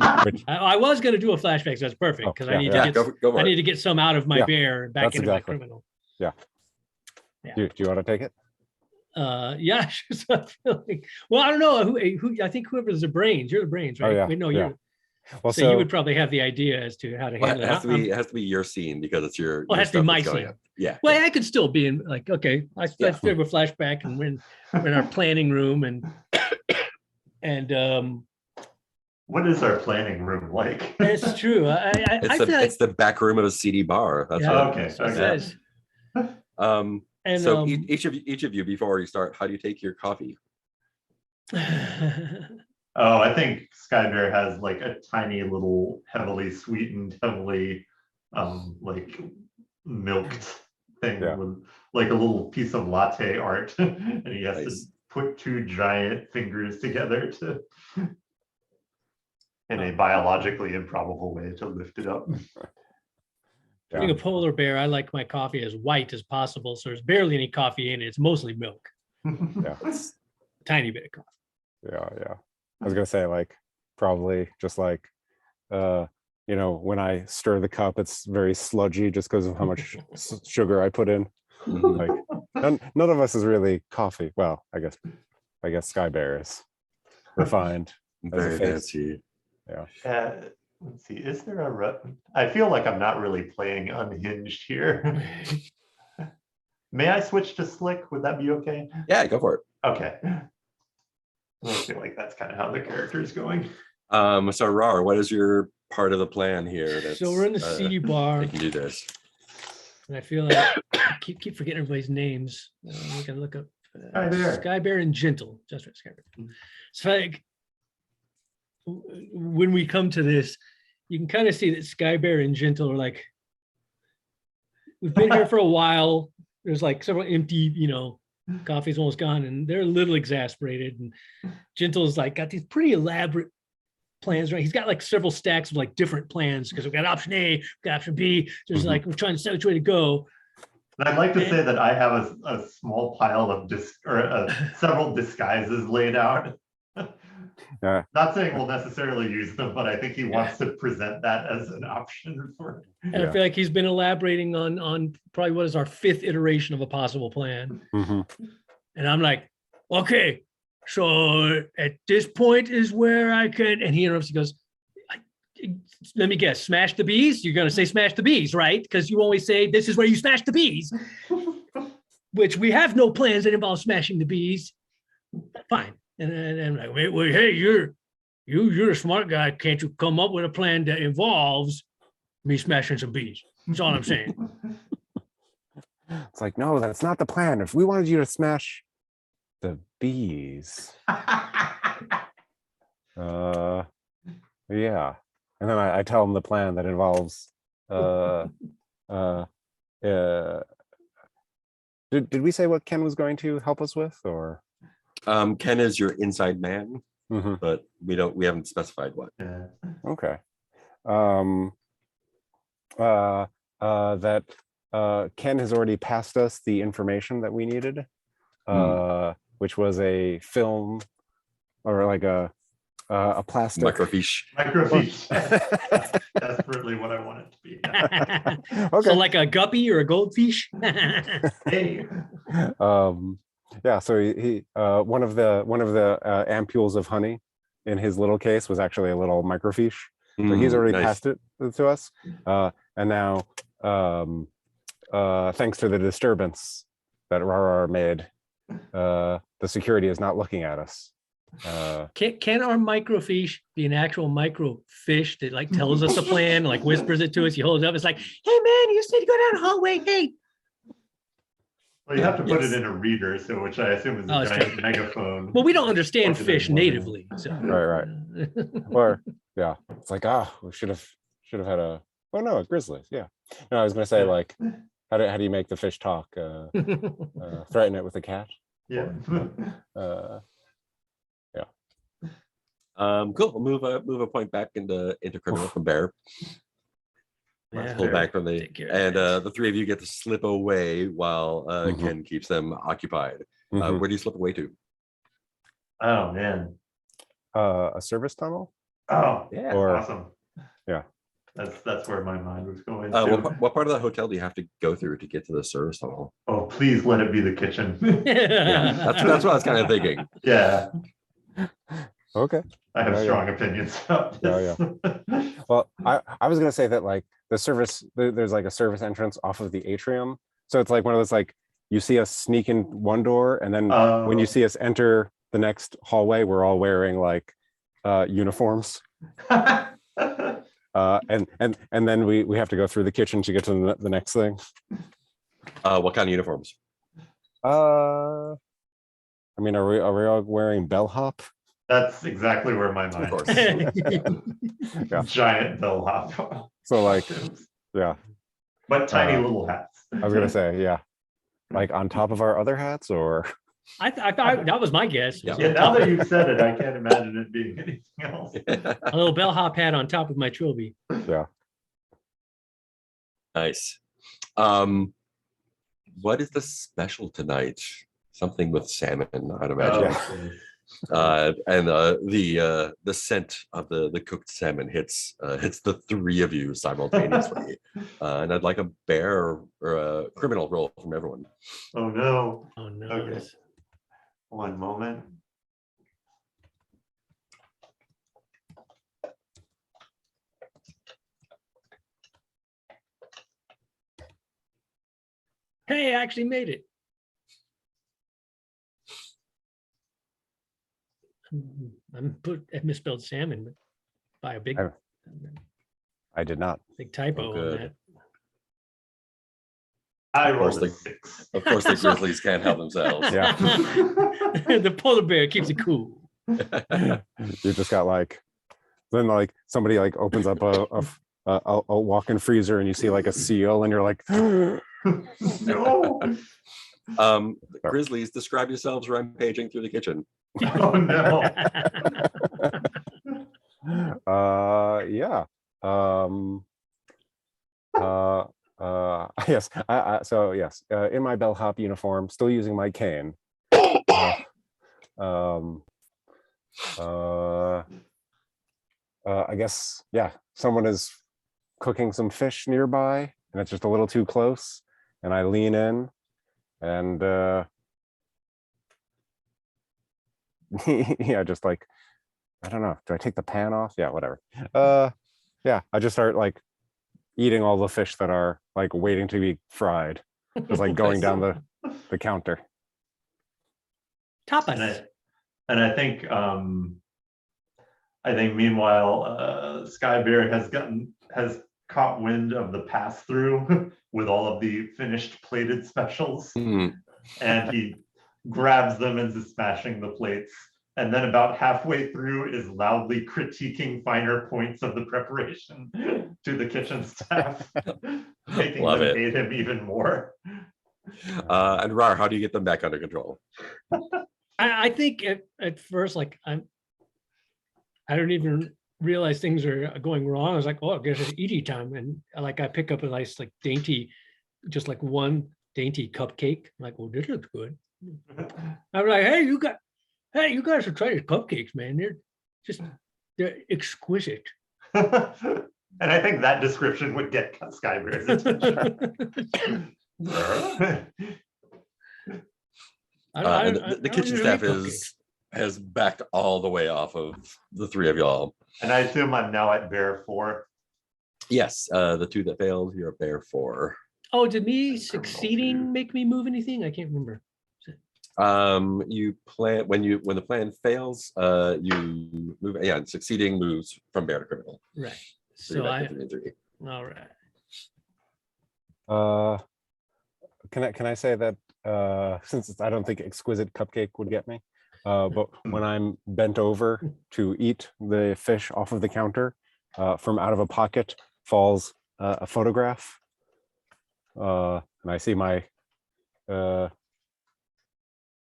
I was going to do a flashback, so that's perfect because I need to get some out of my bear and back into my criminal. Yeah. Do you want to take it? Yeah. Well, I don't know who. I think whoever's the brains. You're the brains, right? Oh, yeah. Wait, no, yeah. you're. Well, so you would probably have the idea as to how to handle it. It has to be your scene because it's your. Well, it has to be my scene. Yeah. Well, I could still be in like, okay, I have a flashback and we're in our planning room and what is our planning room like? It's true. It's the back room of a seedy bar. That's okay. So each of you, before you start, how do you take your coffee? Oh, I think Skybear has like a tiny little heavily sweetened, heavily like milked thing with like a little piece of latte art, and he has to put 2 giant fingers together to in a biologically improbable way to lift it up. Being a polar bear, I like my coffee as white as possible, so there's barely any coffee in it. It's mostly milk. Yeah. A tiny bit of coffee. Yeah. I was gonna say like probably just like when I stir the cup, it's very sludgy just because of how much sugar I put in. Like none of us is really coffee. Well, I guess Skybear is refined. Very fancy. Yeah. Let's see. Is there I feel like I'm not really playing unhinged here. May I switch to slick? Would that be okay? Yeah, go for it. Okay. I feel like that's kind of how the character is going. So Rar, what is your part of the plan here? So we're in the CD bar, They can do this. and I feel like I keep forgetting everybody's names. We can look up Hi there. Sky Bear and Gentle. Just right, Sky Bear. Mm. So like when we come to this, you can kind of see that Sky Bear and Gentle are like, we've been here for a while. There's like several empty, coffee's almost gone, and they're a little exasperated. And Gentle's like got these pretty elaborate plans, right? He's got like several stacks of like different plans because we've got option A, we've got option B. There's like, we're trying to decide which way to go. And I'd like to say that I have a small pile of several disguises laid out. Yeah. Not saying we'll necessarily use them, but I think he wants to present that as an option for. And I feel like he's been elaborating on probably what is our 5th iteration of a possible plan. Mhm. And I'm like, okay, so at this point is where I can, and he interrupts, he goes, let me guess, smash the bees? You're going to say smash the bees, right? Because you always say this is where you smash the bees, which we have no plans that involve smashing the bees. Fine. And I'm like, wait, hey, you're a smart guy. Can't you come up with a plan that involves me smashing some bees? That's all I'm saying. It's like, no, that's not the plan. If we wanted you to smash the bees, yeah. And then I tell him the plan that involves did we say what Ken was going to help us with, or Ken is your inside man, Mhm. but we haven't specified what. Yeah. Okay. That Ken has already passed us the information that we needed, which was a film or like a plastic Microfiche. Microfiche. Desperately what I want it to be. Okay. So like a guppy or a goldfish? Hey. Yeah, so he one of the ampules of honey in his little case was actually a little microfiche. So he's already Nice. passed it to us, and now thanks to the disturbance that Rarar made, the security is not looking at us. Can our microfiche be an actual microfish that like tells us a plan, like whispers it to us? You hold it up, it's like, hey man, you said to go down the hallway. Hey. Well, you have to put Yes. it in a reader, so which I assume is Oh, a that's giant megaphone. Well, we don't understand Plug it in fish one natively. So. Right. Or yeah, it's like, we should have had a. Oh no, a grizzly. Yeah. No, I was gonna say, like, how do you make the fish talk? Threaten it with a cat. Yeah. Cool. We'll move a point back into criminal from Bear. Yeah. Pull back from the Take care of and that. the three of you get to slip away while Ken keeps them occupied. Mhm. Where do you slip away to? Oh man. A service tunnel. Oh, Yeah. Or awesome. yeah. That's where my mind was going. What part of the hotel do you have to go through to get to the service tunnel? Oh, please let it be the kitchen. Yeah, that's what I was kind of thinking. Yeah, Okay. I have Yeah, yeah. strong opinions about Yeah, this. Well, I was gonna say that, like, the service there's like a service entrance off of the atrium, so it's like one of those, like, you see us sneak in one door, and then when you see us enter the next hallway, we're all wearing like uniforms, and then we have to go through the kitchen to get to the next thing. What kind of uniforms? I mean, are we all wearing bellhop? That's exactly where my mind course. was. Yeah. Giant bellhop. So, like, yeah, But tiny little hats. I was gonna say, yeah, like on top of our other hats, or I thought that was my guess. Yeah. Yeah, now that you've said it, I can't imagine it being anything else. A little bellhop hat on top of my trilby. yeah. Nice. What is the special tonight? Something with salmon, I'd imagine. And the scent of the cooked salmon hits the three of you simultaneously. And I'd like a bear or a criminal roll from everyone. Oh no. Oh no. Okay. One moment. Hey, I actually made it. I misspelled salmon, but by a big, I did not. big typo on good. that. I Of course rolled a they- 6. Of course, the Grizzlies can't help themselves. Yeah. The polar bear keeps it cool. You just got like, then like somebody like opens up a walk-in freezer and you see like a seal and you're like, No. Grizzlies, describe yourselves rampaging through the kitchen. Oh no. yeah. Yes. So yes, in my bellhop uniform, still using my cane. I guess, yeah, someone is cooking some fish nearby and it's just a little too close. And I lean in and yeah, just like, I don't know, do I take the pan off? Yeah, whatever. Yeah, I just start like eating all the fish that are like waiting to be fried. Just like going down the counter. And Tapas. I think meanwhile, Sky Bear has caught wind of the pass through with all of the finished plated specials, Hmm. and he grabs them and is smashing the plates. And then about halfway through is loudly critiquing finer points of the preparation to the kitchen staff, making Love them it. hate him even more. And Rar, how do you get them back under control? I think at first, like I don't even realize things are going wrong. I was like, oh, I guess it's eating time. And like I pick up a nice like dainty, just like one dainty cupcake. I'm like, well, this looks good. I'm like, hey, you guys should try these cupcakes, man. They're exquisite. And I think that description would get Sky Bear's attention. The kitchen staff has backed all the way off of the three of y'all. And I assume I'm now at bear 4. Yes, the two that failed, you're a bear 4. Oh, did me succeeding make me move anything? I can't remember. You plan when the plan fails, you move. Yeah, and succeeding moves from bear to criminal. Right. So you're So back to 3 and 3. all right. Can I say that since I don't think exquisite cupcake would get me, but when I'm bent over to eat the fish off of the counter, from out of a pocket falls a photograph, and I see my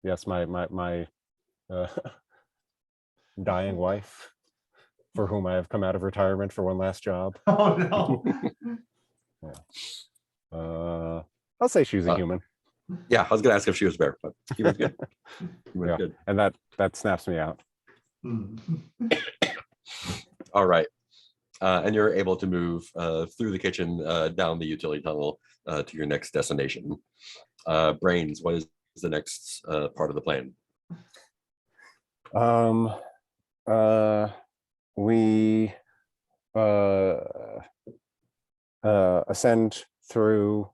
yes, my dying wife, for whom I have come out of retirement for one last job. Oh no. I'll say she's a human. Yeah, I was gonna ask if she was bear, but he was good. He was Yeah. good. And that snaps me out. All right. And you're able to move through the kitchen, down the utility tunnel to your next destination. Brains, what is the next part of the plan? We ascend through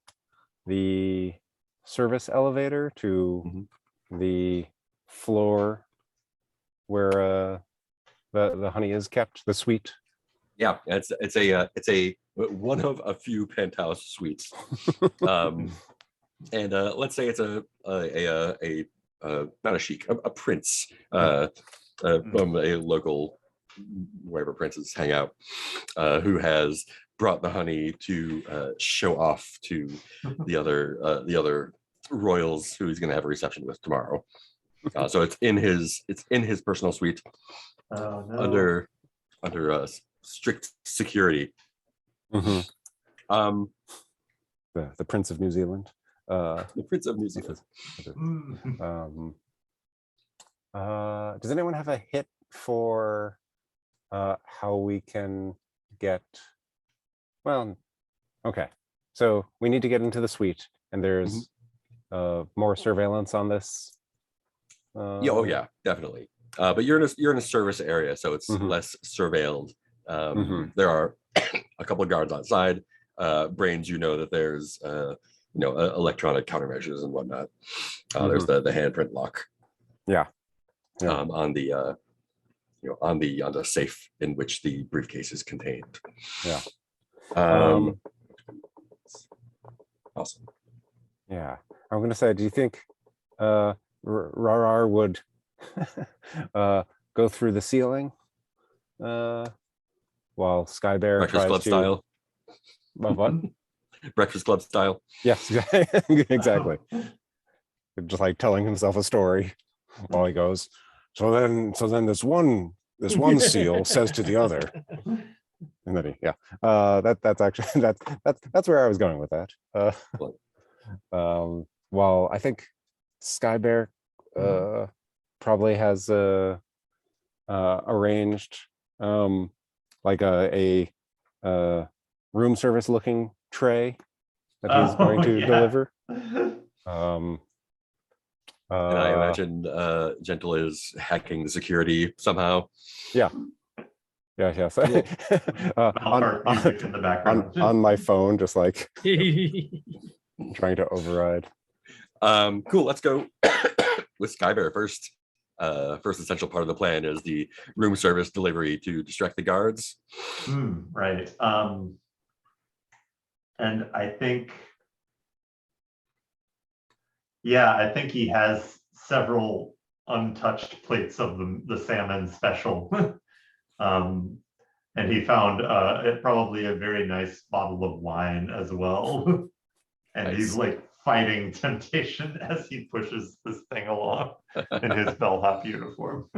the service elevator to the floor where the honey is kept, the suite. Yeah, it's a one of a few penthouse suites. And let's say it's a not a sheik, a prince from a local, wherever princes hang out, who has brought the honey to show off to the other royals who he's going to have a reception with tomorrow. So it's in his personal suite, Oh no. under strict security. The Prince of New Zealand. The Prince of New Zealand. Does anyone have a hit for how we can get? Well, okay. So we need to get into the suite, and there's more surveillance on this. Yeah, oh yeah, definitely. But you're in a service area, so it's less surveilled. There are a couple of guards outside. Brains, you know that there's electronic countermeasures and whatnot. There's the handprint lock. Yeah. On the on the safe in which the briefcase is contained. Yeah. Awesome. Yeah. I'm gonna say, do you think Rarar would go through the ceiling while Skybear Breakfast tries Club to style. what? Breakfast Club style. Yes, exactly. Just like telling himself a story while he goes. So then this one seal says to the other, and then that's actually that's where I was going with that. Well, I think Skybear probably has arranged like a room service looking tray that he's going to deliver. And I imagine Gentle is hacking the security somehow. Yes. Malpark music in the background. on my phone, just like trying to override. Cool. Let's go with Skybear first. First essential part of the plan is the room service delivery to distract the guards. Right. And I think, I think he has several untouched plates of the salmon special. And he found probably a very nice bottle of wine as well. And he's like fighting temptation as he pushes this thing along in his bellhop uniform.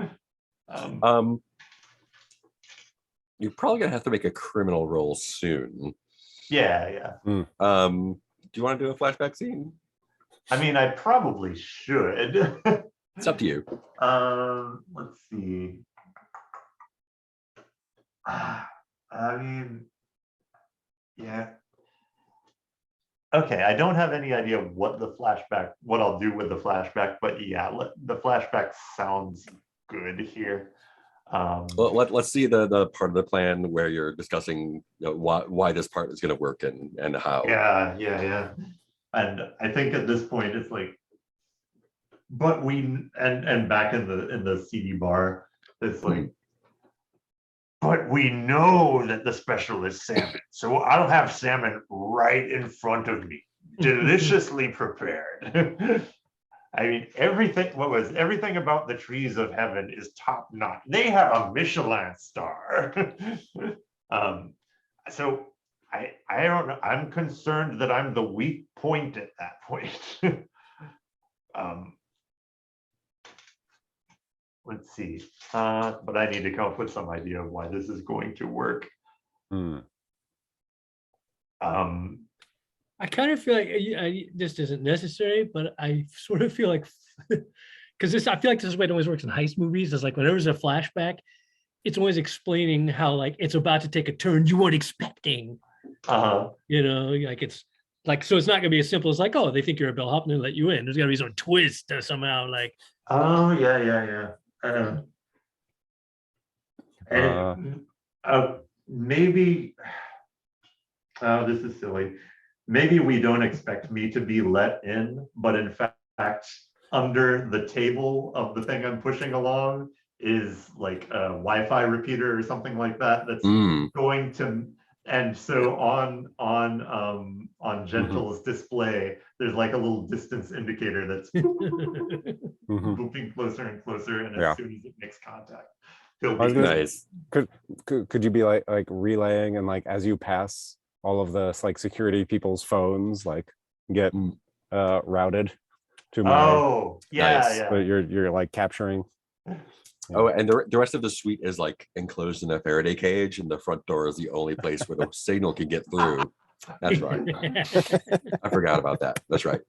You're probably gonna have to make a criminal roll soon. Yeah. Do you want to do a flashback scene? I mean, I probably should. It's up to you. Let's see. I mean, yeah. Okay, I don't have any idea what I'll do with the flashback, but the flashback sounds good here. Well, let's see the part of the plan where you're discussing why this part is going to work and how. Yeah. And I think at this point it's like, but and back in the CD bar, it's like, but we know that the special is salmon, so I'll have salmon right in front of me, deliciously prepared. I mean, everything about the trees of heaven is top notch. They have a Michelin star. So I don't know. I'm concerned that I'm the weak point at that point. Let's see. But I need to come up with some idea of why this is going to work. I kind of feel like this isn't necessary, but I sort of feel like, because I feel like this is the way it always works in heist movies. It's like whenever there's a flashback, it's always explaining how like it's about to take a turn you weren't expecting. Like it's like, so it's not gonna be as simple as like, oh, they think you're a bellhop and they let you in. There's gotta be some twist or somehow like. Oh yeah. Maybe. Oh, this is silly. Maybe we don't expect me to be let in, but in fact, under the table of the thing I'm pushing along is like a Wi-Fi repeater or something like that. That's going to, and so on Gentle's display, there's like a little distance indicator that's moving closer and closer, and as soon as it makes contact, he'll be nice. Could you be like relaying, and like as you pass all of the like security people's phones like get routed to my yeah. But you're like capturing. Oh, and the rest of the suite is like enclosed in a Faraday cage, and the front door is the only place where the signal can get through. That's right. I forgot about that. That's right.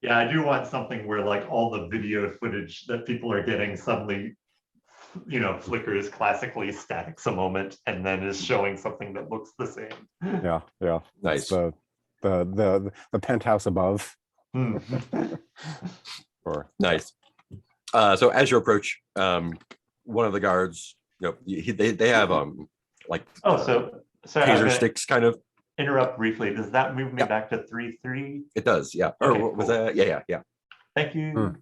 Yeah, I do want something where like all the video footage that people are getting suddenly, flickers classically, statics a moment, and then is showing something that looks the same. Yeah. Nice. It's the penthouse above. Nice. So as you approach, one of the guards, they have like taser sticks kind of. Interrupt briefly. Does that move me back to 3-3? It does, yeah. Okay, Or was cool. that? Yeah. Thank you.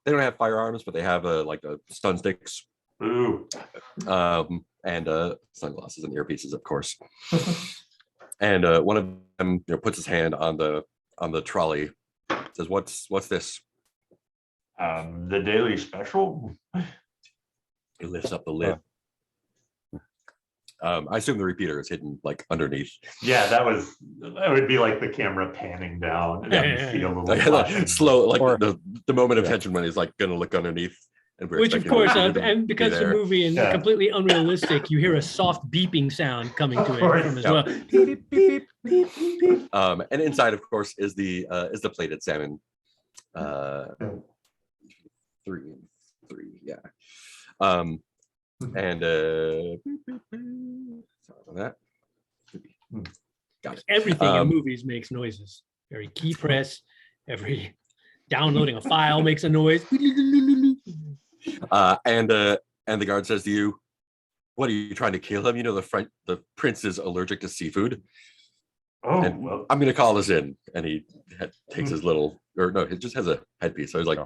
they don't have firearms, but they have like a stun sticks, Ooh. and sunglasses and earpieces, of course. And one of them, puts his hand on the trolley, says, "What's this?" The daily special. He lifts up the lid. I assume the repeater is hidden like underneath. Yeah, that would be like the camera panning down and then you see a little flashing. Slow, like Or- the moment of tension when he's like gonna look underneath, and we're Which of expecting the course, repeater to and be because the there. movie and Yeah. completely unrealistic, you hear a soft beeping sound coming Of to it course, from as yeah. well. Beep, beep, beep, beep, beep, beep. And inside, of course, is the plated salmon. 3 and 3, yeah. And sorry about that. Got it. Everything in movies makes noises. Every key press, every downloading a file makes a noise. And the guard says to you, "What, are you trying to kill him? You know the prince is allergic to seafood." Oh, And well, I'm gonna call this in. And he takes his little, or no, he just has a headpiece. So he's like,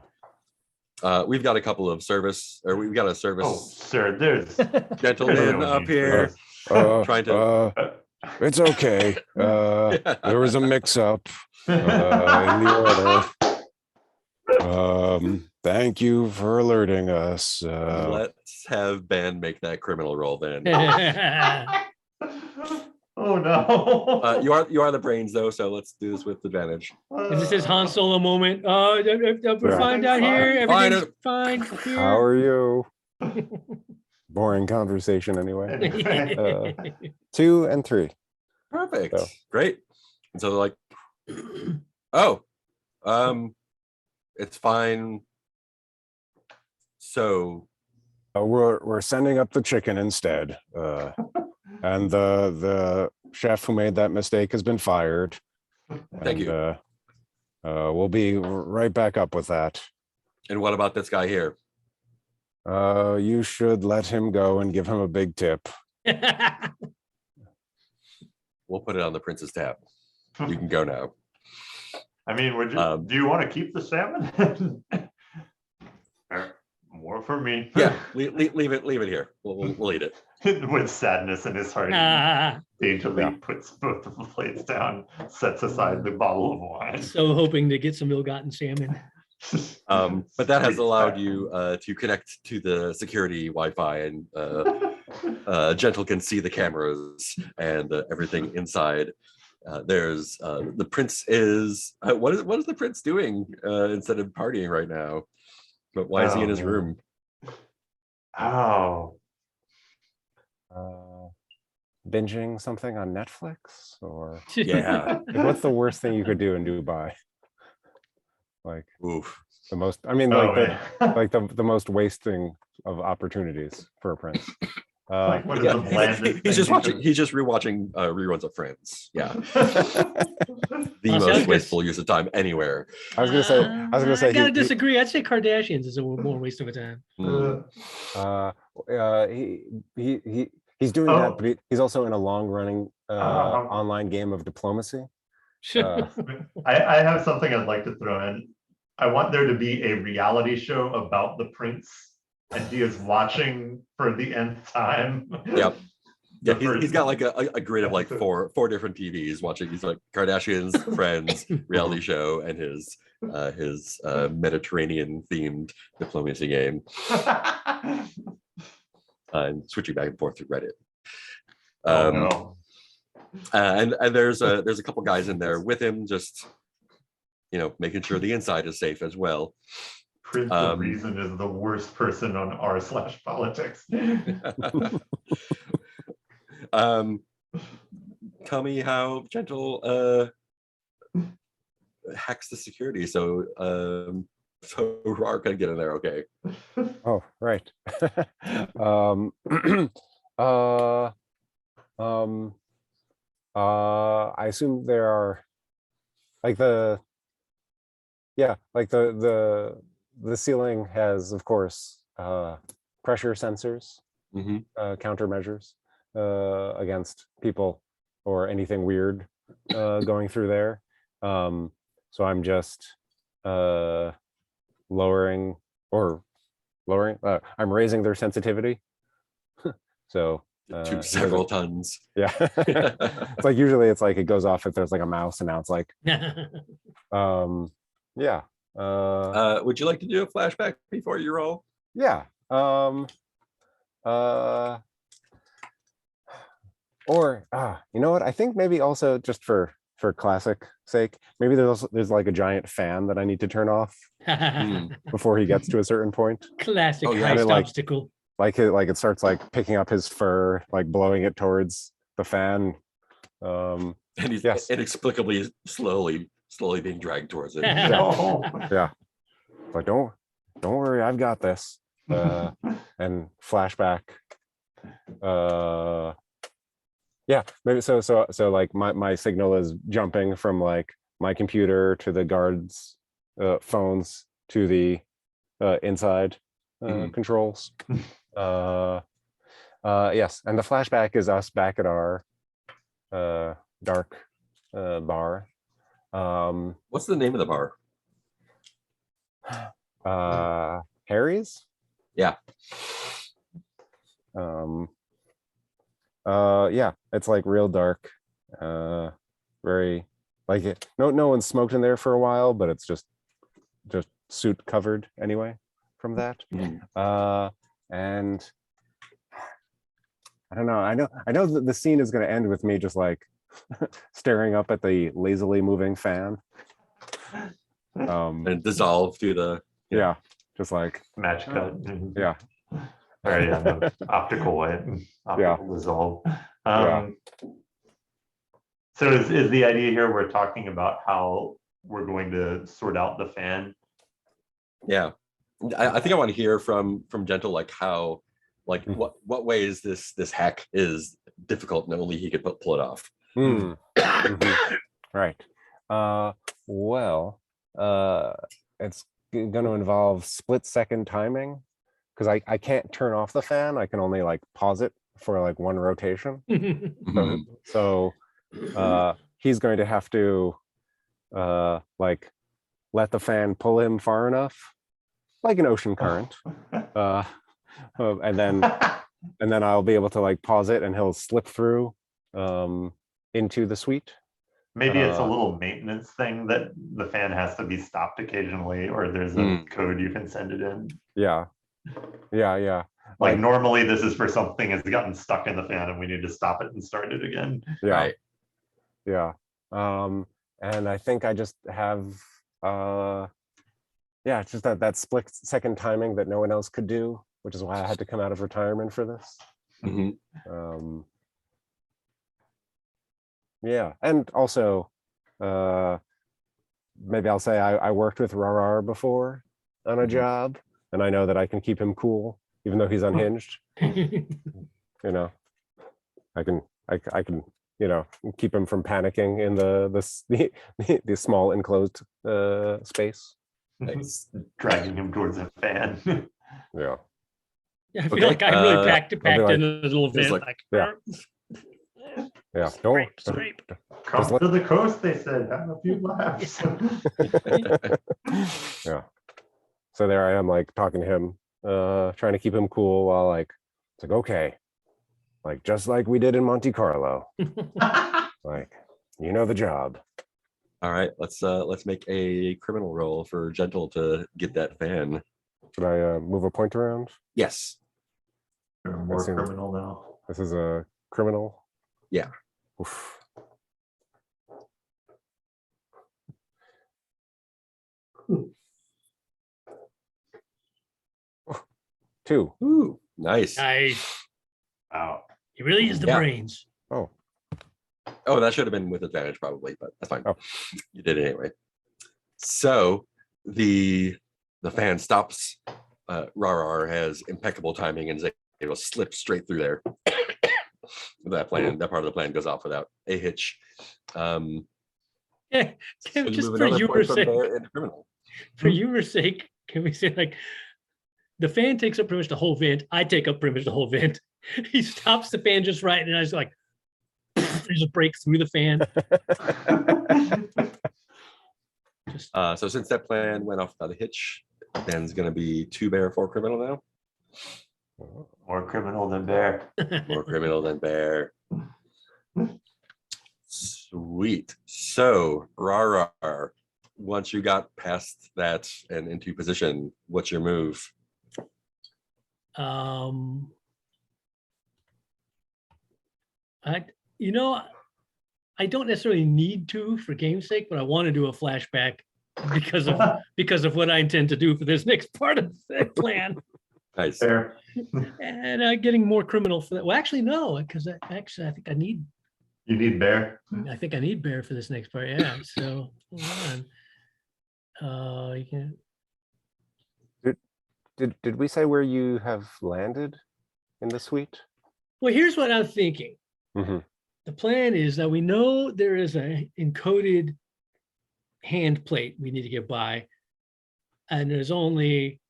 we've got a couple of service, or we've got a oh, service sir, there's gentleman no up need here for trying to. It's okay. There was a mix-up in the order. Thank you for alerting us. Let's have Ben make that criminal roll then. Oh no. You are the brains though, so let's do this with advantage. Is this his Han Solo moment? We're fine down here. Fine. Everything's fine. Here. How are you? Boring conversation anyway. 2 and 3. Perfect. So. Great. And so they're like, oh, it's fine. So We're sending up the chicken instead. And the chef who made that mistake has been fired. Thank you. We'll be right back up with that. And what about this guy here? You should let him go and give him a big tip. We'll put it on the prince's tab. You can go now. I mean, we're just, do you want to keep the salmon? More for me. Yeah, leave it here. We'll eat it. With sadness in his heart, daintily puts both of the plates down, sets aside the bottle of wine. So hoping to get some ill-gotten salmon. But that has allowed you to connect to the security Wi-Fi, and Gentle can see the cameras and everything inside. There's the prince is what is the prince doing instead of partying right now? But why is he in his room? Oh. Binging something on Netflix, or Yeah. what's the worst thing you could do in Dubai? Like Oof. the most, I mean, like the most wasting of opportunities for a prince. Like, what is Yeah, the blandest he's just thing you watching. He's just rewatching reruns of Friends. Yeah, could- the Sounds most good. wasteful use of time anywhere. I was gonna say I gotta disagree. I'd say Kardashians is a more waste of a time. he's doing that, but he's also in a long-running online game of diplomacy. I have something I'd like to throw in. I want there to be a reality show about the prince, and he is watching for the nth time. Yep. Yeah, he's got like a grid of like four different TVs watching. He's like Kardashians, Friends, reality show, and his Mediterranean themed diplomacy game, and switching back and forth through Reddit. No. And there's a couple guys in there with him, just making sure the inside is safe as well. Prince of Reason is the worst person on r/politics. Tell me how Gentle hacks the security so Rar can get in there. Okay. Oh, right. I assume there are like the ceiling has, of course, pressure sensors, countermeasures against people or anything weird going through there. So I'm just lowering or lowering. I'm raising their sensitivity. So To several tons. yeah, it's like usually it's like it goes off if there's like a mouse, and now it's like yeah. Would you like to do a flashback before you roll? Yeah. Or you know what? I think maybe also just for classic sake, maybe there's like a giant fan that I need to turn off before he gets to a certain point. Classic Oh, yeah. heist Like- obstacle. Like it starts like picking up his fur, like blowing it towards the fan. And he's Yes. inexplicably slowly being dragged towards it. No. Yeah. But don't worry, I've got this. And flashback. Yeah, maybe so like my signal is jumping from like my computer to the guards phones to the inside controls. Yes, and the flashback is us back at our dark bar. What's the name of the bar? Harry's. Yeah. Yeah, it's like real dark, very like it. No one's smoked in there for a while, but it's just soot covered anyway from that. Mhm. And I don't know. I know that the scene is going to end with me just like staring up at the lazily moving fan. And dissolve through the Yeah, just like Match cut. yeah. Or yeah, no, optical way, optical dissolve. Yeah. So is the idea here we're talking about how we're going to sort out the fan? Yeah. I think I want to hear from Gentle, like how, like Mhm. what ways this hack is difficult and only he could pull it off. Mhm. Right. Well, it's going to involve split-second timing because I can't turn off the fan. I can only like pause it for like one rotation. Mhm. So he's going to have to like let the fan pull him far enough, like an ocean current, and then I'll be able to like pause it, and he'll slip through into the suite. Maybe it's a little maintenance thing that the fan has to be stopped occasionally, or there's a code you can send it in. Yeah. Like normally this is for something has gotten stuck in the fan and we need to stop it and start it again. Yeah. Right. Yeah. And I think I just have it's just that split second timing that no one else could do, which is why I had to come out of retirement for this. Mhm. Yeah, and also maybe I'll say I worked with Rarar before on a job, and I know that I can keep him cool even though he's unhinged. You know, I can keep him from panicking in the small enclosed space. Nice. Dragging him towards a fan. Yeah. Yeah, I feel Okay, like I really packed like- in a little Feels vent, like- like, Yeah. Don't scrape. Come let- to the coast, they said, have a few laughs. Yeah. So there I am, like talking to him, trying to keep him cool while like it's like, okay, like just like we did in Monte Carlo, like you know the job. All right, let's make a criminal roll for Gentle to get that fan. Should I move a point around? Yes. You're more Assume- criminal now. This is a criminal. Yeah. Oof. Two. Ooh, nice. Nice. Wow. He really is the Yeah. brains. Oh, Oh, that should have been with advantage probably, but that's fine. Oh. You did it anyway. So the fan stops. Rarar has impeccable timing and is able to slip straight through there. That part of the plan goes off without a hitch. So Yeah, you just move for another your point from sake, there into criminal. for your sake, can we say like the fan takes up pretty much the whole vent. I take up pretty much the whole vent. He stops the fan just right, and I was like, just break through the fan. Just So since that plan went off without a hitch, Ben's gonna be 2 bear, 4 criminal now. More criminal than bear. More criminal than bear. Sweet. So, rar, once you got past that and into position, what's your move? I, you know, I don't necessarily need to for game's sake, but I want to do a flashback because of what I intend to do for this next part of the plan. Nice. Fair. And getting more criminal for that. Well, actually, no, because I think I need You need bear. bear for this next part. Yeah. So hold on. You can. Did we say where you have landed in the suite? Well, here's what I'm thinking. Mhm. The plan is that we know there is a encoded hand plate we need to get by, and there's only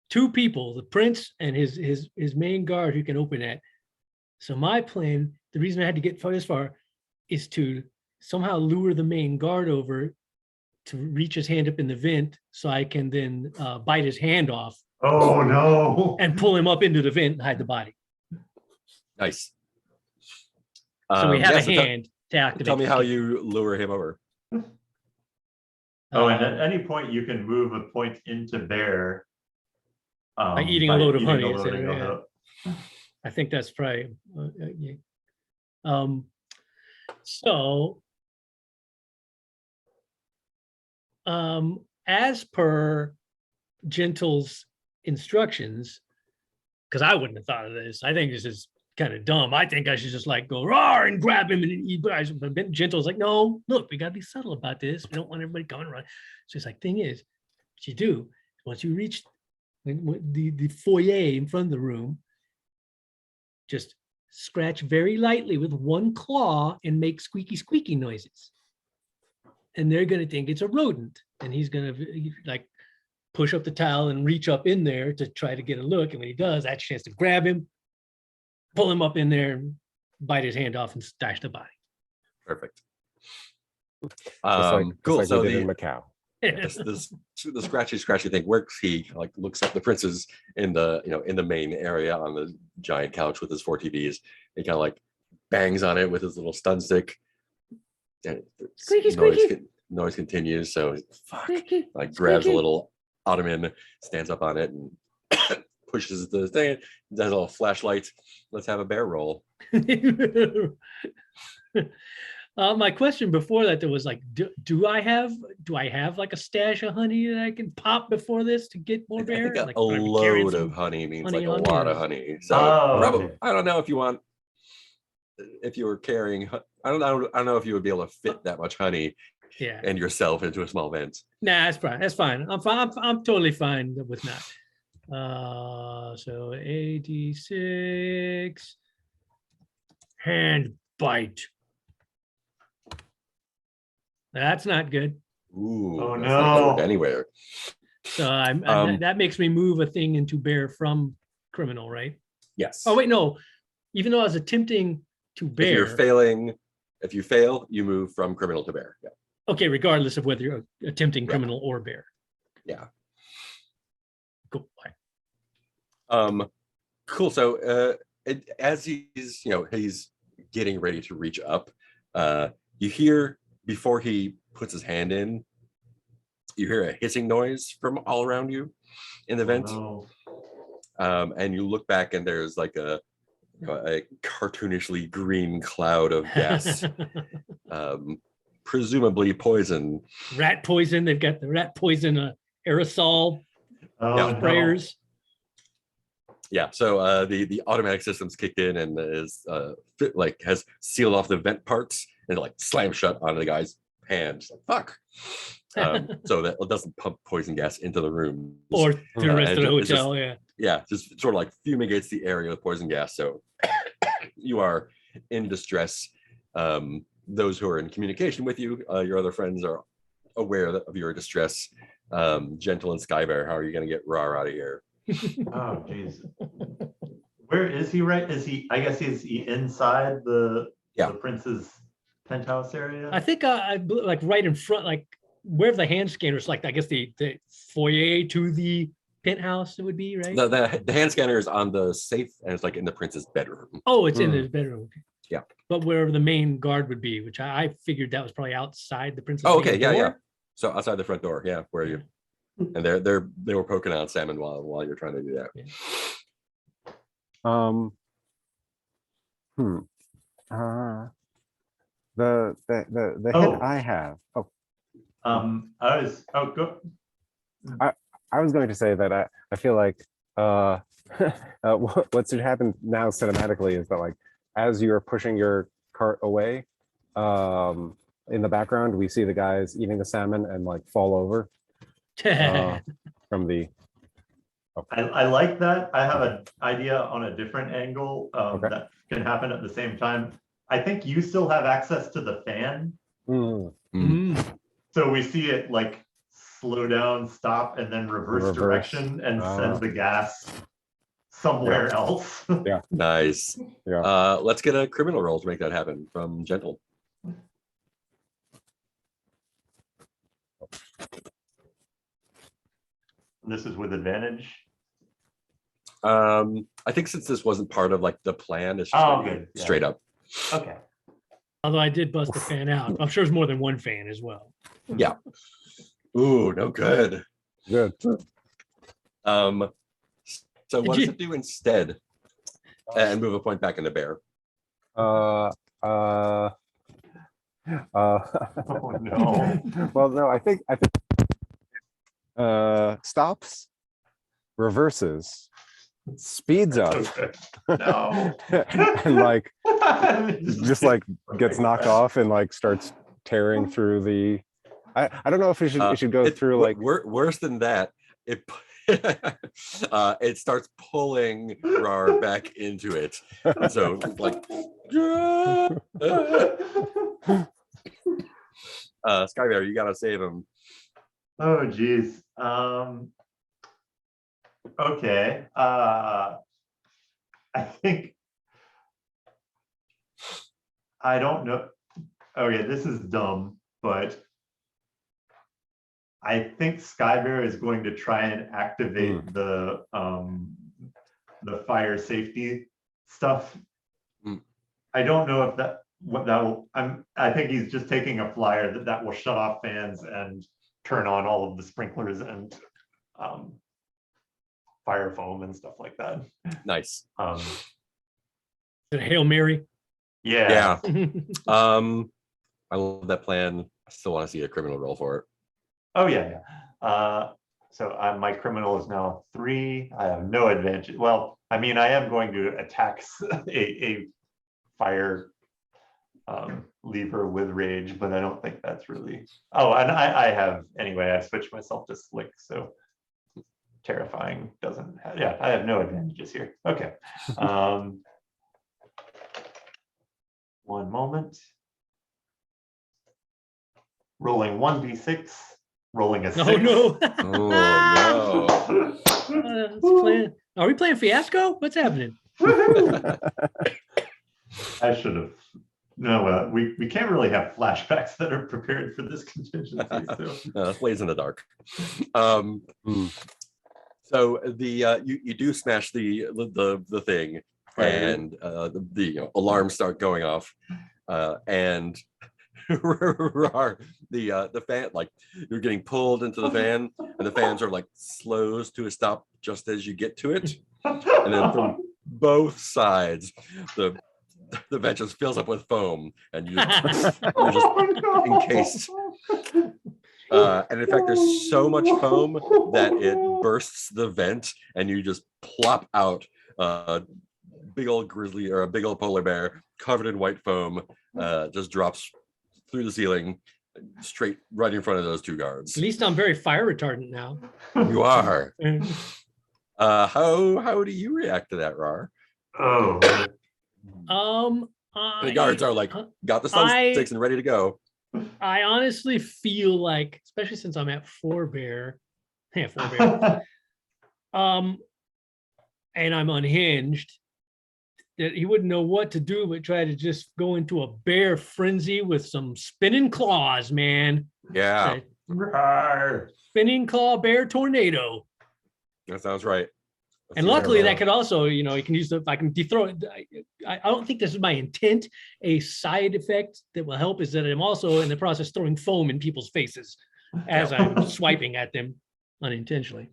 2 people, the prince and his main guard, who can open that. So my plan, the reason I had to get this far, is to somehow lure the main guard over to reach his hand up in the vent, so I can then bite his hand off Oh no. and pull him up into the vent and hide the body. Nice. So we have yeah, a so hand to activate. Tell me the how skill. you lure him over. Oh, and at any point you can move a point into bear. By eating a load of honey, load is it? of Yeah. honey. I think that's probably. Yeah. So, as per Gentle's instructions, because I wouldn't have thought of this. I think this is kind of dumb. I think I should just like go roar and grab him and eat. But Gentle's like, no, look, we got to be subtle about this. We don't want everybody going around. So it's like, thing is, what you do once you reach the foyer in front of the room, just scratch very lightly with one claw and make squeaky, squeaky noises. And they're going to think it's a rodent. And he's going to like push up the towel and reach up in there to try to get a look. And when he does, that's a chance to grab him, pull him up in there, and bite his hand off and stash the body. Perfect. Just Cool. like So we did in the Macau. the scratchy thing works. He like looks up the princes in the in the main area on the giant couch with his 4 TVs. He kind of like bangs on it with his little stun stick. And Squeaky, squeaky. Noise continues. So fuck, Squeaky, like grabs a squeaky. little ottoman, stands up on it, and pushes the thing. Does a little flashlight. Let's have a bear roll. My question before that, there was like, do I have like a stash of honey that I can pop before this to get more I bear? think Like, a would I be carrying load some of honey means honey like a on lot me, of or- honey. So Oh, probably, okay. I don't know if you want, if you were carrying, I don't know if you would be able to fit that much honey Yeah. and yourself into a small vent. Nah, that's fine. That's fine. I'm totally fine with that. So 86 hand bite. That's not good. Ooh, Oh, that's not gonna work no. anywhere. So that makes me move a thing into bear from criminal, right? Yes. Oh wait, no. Even though I was attempting to If you're bear, failing, if you fail, you move from criminal to bear. Yeah. okay, regardless of whether you're attempting Right. criminal or bear. Yeah. Cool. Bye. Cool. So as he's he's getting ready to reach up, you hear before he puts his hand in, you hear a hissing noise from all around you in the vent. Oh, And you look back and there's like a cartoonishly green cloud of gas, presumably poison. Rat poison. They've got the rat poison aerosol oh Yeah. no. sprayers. Yeah, so the automatic system's kicked in and is has sealed off the vent parts and like slammed shut onto the guy's hand. It's like, fuck. So that it doesn't pump poison gas into the room. Or the rest of the it's just- hotel. Yeah. Yeah, just sort of like fumigates the area with poison gas. So you are in distress. Those who are in communication with you, your other friends are aware of your distress. Gentle and Skybear, how are you going to get Rar out of here? Oh, jeez. Where is he? Right? Is he? I guess he's inside the Yeah. prince's penthouse area. I think I like right in front, like wherever the hand scanner is, like I guess the foyer to the penthouse, it would be, right? The hand scanner is on the safe, and it's like in the prince's bedroom. Oh, it's in his bedroom. Okay. Yeah. But wherever the main guard would be, which I figured that was probably outside the prince's Oh, okay, main yeah, door. yeah. So outside the front door, yeah, where you, and they were poking on salmon while you're trying to do that. Yeah. The Oh. hit I have. Oh, Go. I was going to say that I feel like what should happen now cinematically is that, like, as you're pushing your cart away, in the background we see the guys eating the salmon and like fall over from the. I like that. I have an idea on a different angle Okay. that can happen at the same time. I think you still have access to the fan. So we see it like slow down, stop, and then reverse direction and send the gas somewhere else. Yeah. Nice. Yeah. Let's get a criminal roll to make that happen from Gentle. This is with advantage. I think since this wasn't part of like the plan, it's just gonna be good. Yeah. straight up. Okay. Although I did bust the fan out. I'm sure there's more than one fan as well. Yeah. Ooh, no good. Good. So what does it do instead? And move a point back into bear. Oh no. Well, no, I think stops, reverses, speeds up, No. and like just like gets knocked off and like starts tearing through the. I don't know if it should go through like worse than that. It it starts pulling Rar back into it. So like Skybear, you gotta save him. Oh geez. Okay. I think I don't know. Okay, this is dumb, but I think Skybear is going to try and activate the fire safety stuff. I don't know if that will. I think he's just taking a flyer that will shut off fans and turn on all of the sprinklers and fire foam and stuff like that. Nice. Is it a Hail Mary? Yeah. I love that plan. I still want to see a criminal roll for it. Oh yeah. So my criminal is now 3. I have no advantage. Well, I mean, I am going to attack a fire lever with rage, but I don't think that's really. Oh, and I have anyway. I switched myself to slick, so terrifying doesn't. Yeah, I have no advantages here. Okay. One moment. Rolling 1d6. Rolling a 6. Oh no. Oh Are we playing Fiasco? What's happening? I should have. No, we can't really have flashbacks that are prepared for this contingency. So. Plays in the dark. So the you do smash the thing, and the alarms start going off, and the fan, like you're getting pulled into the fan, and the fan sort of like slows to a stop just as you get to it, and then from both sides the vent just fills up with foam, and you're just encased. And in fact, there's so much foam that it bursts the vent, and you just plop out a big old grizzly or a big old polar bear covered in white foam, just drops through the ceiling, straight right in front of those 2 guards. At least I'm very fire retardant now. You are. How do you react to that, Rar? Oh. The guards are like, got the sun sticks and ready to go. I honestly feel like, especially since I'm at 4-bear, and I'm unhinged, that he wouldn't know what to do but try to just go into a bear frenzy with some spinning claws, man. Yeah. Rawr. Spinning claw bear tornado. That sounds right. Let's And see what luckily, that everyone- could also, you know, you can use the, if I can dethrone, I don't think this is my intent. A side effect that will help is that I'm also in the process throwing foam in people's faces as I'm swiping at them unintentionally.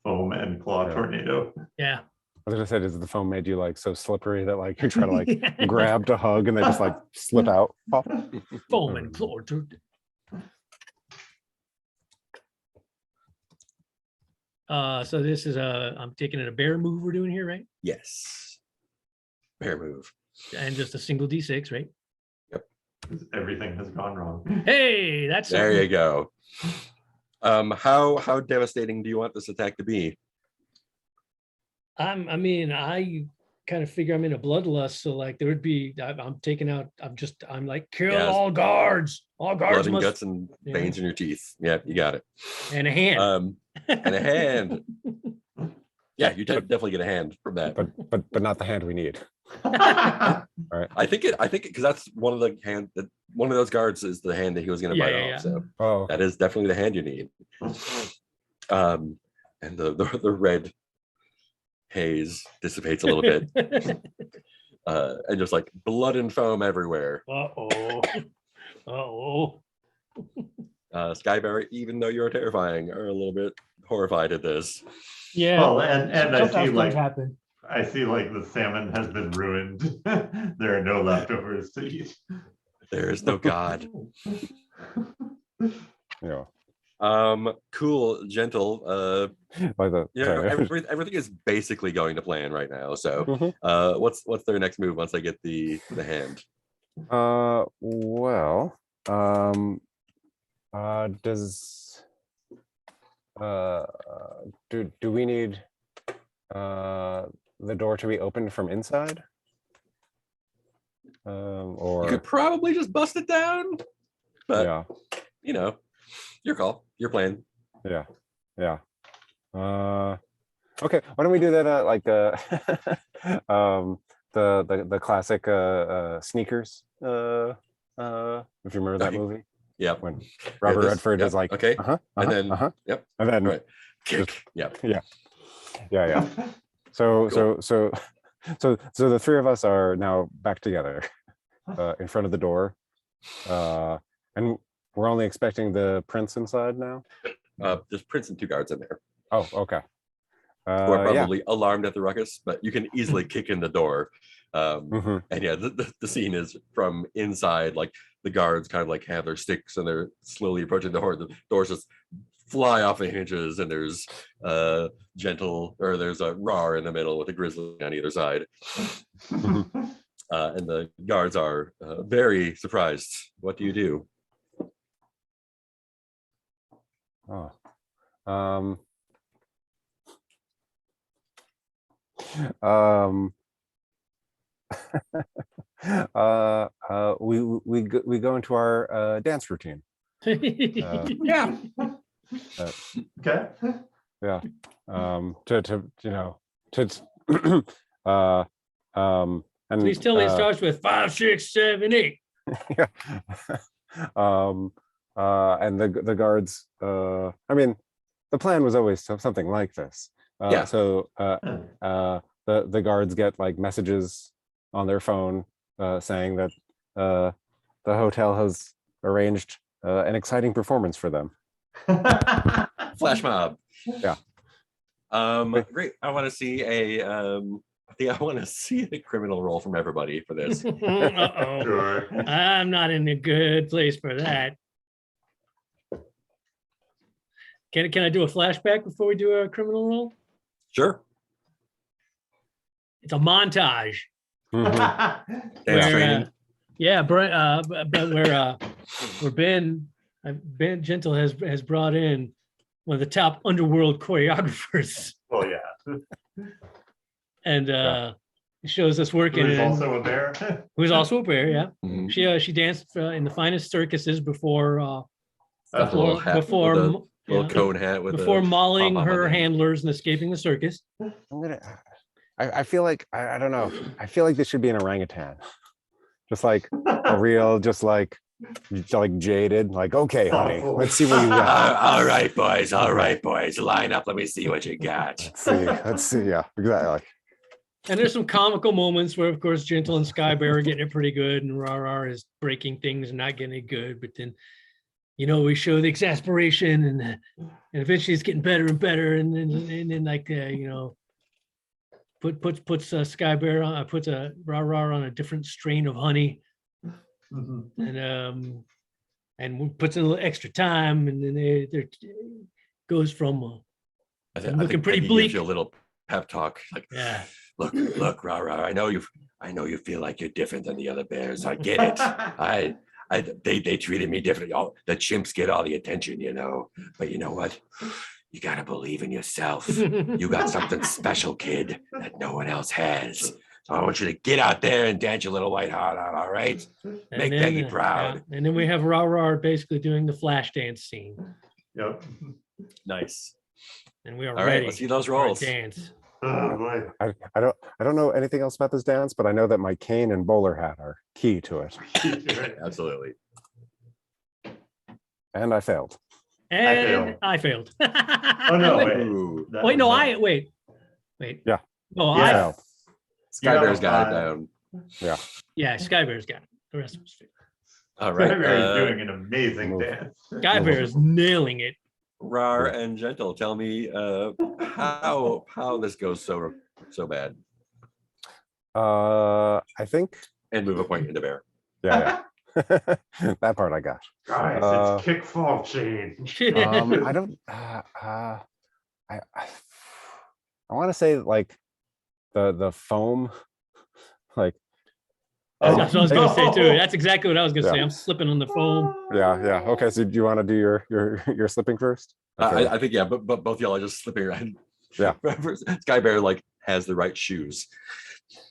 Foam and claw Yeah. tornado. Yeah. I was gonna say, does the foam made you like so slippery that like you try to like grab to hug and they just like slip out? Pop. Foam and claw. So this is I'm taking it a bear move we're doing here, right? Yes. Bear move. And just a single D6, right? Everything has gone wrong. Hey, that's There something. you go. How devastating do you want this attack to be? I mean, I kind of figure I'm in a bloodlust, so like there would be, I'm taking out, I'm like, kill Yeah, all guards. All guards Blood and must, guts and yeah. veins in your teeth. Yeah, you got it. and a hand. And a hand. Yeah, you definitely get a hand from that. But not the hand we need. I think because that's one of the hand that one of those guards is the hand that he was going to Yeah, bite yeah, off. So Oh, that is definitely the hand you need. And the red haze dissipates a little bit, and just like blood and foam everywhere. Uh-oh. Uh-oh. Skyberry, even though you're terrifying, are a little bit horrified at this. Yeah. Well, and I sometimes see things like happen. I see like the salmon has been ruined. There are no leftovers to eat. There is no God. yeah. Cool, gentle. Like the Yeah, sorry. everything is basically going to plan right now. So, Mhm. what's their next move once they get the hand? Well, does do we need the door to be opened from inside? You Or could probably just bust it down, but yeah, you know, your call, your plan. yeah. Okay, why don't we do that? Like the classic sneakers. If you remember that Okay. movie Yep. when Robert this- Redford yep, is like, okay, uh-huh, and then and then all right, kick. Yep. yeah. So the three of us are now back together in front of the door, and we're only expecting the prince inside now. There's Prince and two guards in there Oh, okay. who are Yeah. probably alarmed at the ruckus, but you can easily kick in the door. Mhm. And yeah, the scene is from inside, like the guards kind of like have their sticks and they're slowly approaching the door. The doors just fly off the hinges, and there's there's a Rar in the middle with a grizzly on either side. And the guards are very surprised. What do you do? Oh. We go into our dance routine. Yeah. Okay. Yeah. To you know to and Please tell me it starts with 5, 6, 7, 8. yeah. And the guards, I mean, the plan was always something like this. Yeah. So the guards get like messages on their phone saying that the hotel has arranged an exciting performance for them. Flash mob. Yeah. Great. I want to see I want to see a criminal roll from everybody for this. Uh-oh. Sure. I'm not in a good place for that. Can I do a flashback before we do a criminal roll? Sure. It's a montage. Mhm. Dance Where, training. Yeah, but where Ben Gentle has brought in one of the top underworld choreographers, Well, yeah. and shows us working. Who is and- also a bear. who's also a bear. Yeah, Mhm. she danced in the finest circuses before That's little hat before with a mo- Little yeah, cone hat with before a mauling pom-pom on her the end. handlers and escaping the circus. I'm gonna. I feel like I don't know. I feel like this should be an orangutan, just like a real, just like like jaded, like, okay, honey, let's see what you got. All right, boys. All right, boys. Line up. Let me see what you got. Let's see. Yeah, exactly. And there's some comical moments where, of course, Gentle and Skybear are getting it pretty good, and Rar is breaking things and not getting it good. But then, we show the exasperation, and eventually it's getting better and better. And then like puts Skybear on, puts a Rar on a different strain of honey, and puts in a little extra time, and then they goes from I looking think pretty Peggy bleak. gives you a little pep talk. Like, Yeah. look, Rara. I know you feel like you're different than the other bears. I get it. They treated me differently. All the chimps get all the attention, But you know what? You gotta believe in yourself. You got something special, kid, that no one else has. So I want you to get out there and dance your little white heart out. All right? Make Peggy proud. Yeah. And then we have Rar basically doing the flash dance scene. Yep. Nice. And we are All ready right, let's see those for our rolls. dance. Oh boy. I don't know anything else about this dance, but I know that my cane and bowler hat are key to it. Absolutely. And I failed. And I failed. Oh no! Wait, Wait. Ooh. That wait, was no, not- wait. Yeah. No, Yeah. I Failed. Skybear's got it 5. down. yeah, Skybear's got it. The rest of us failed. All right. Skybear is doing an amazing move. dance. Skybear is nailing it. Rar and Gentle, tell me how this goes so bad. I think, And move a point into bear. yeah. That part I got. Guys, it's kick fall chain. I don't. I want to say like the foam, like. That's what I was gonna say too. no. That's exactly what I was gonna say. Yeah. I'm slipping on the foam. Yeah. Okay. So do you want to do your slipping first? Okay. I think, yeah, but both y'all are just slipping around. Yeah. Skybear like has the right shoes.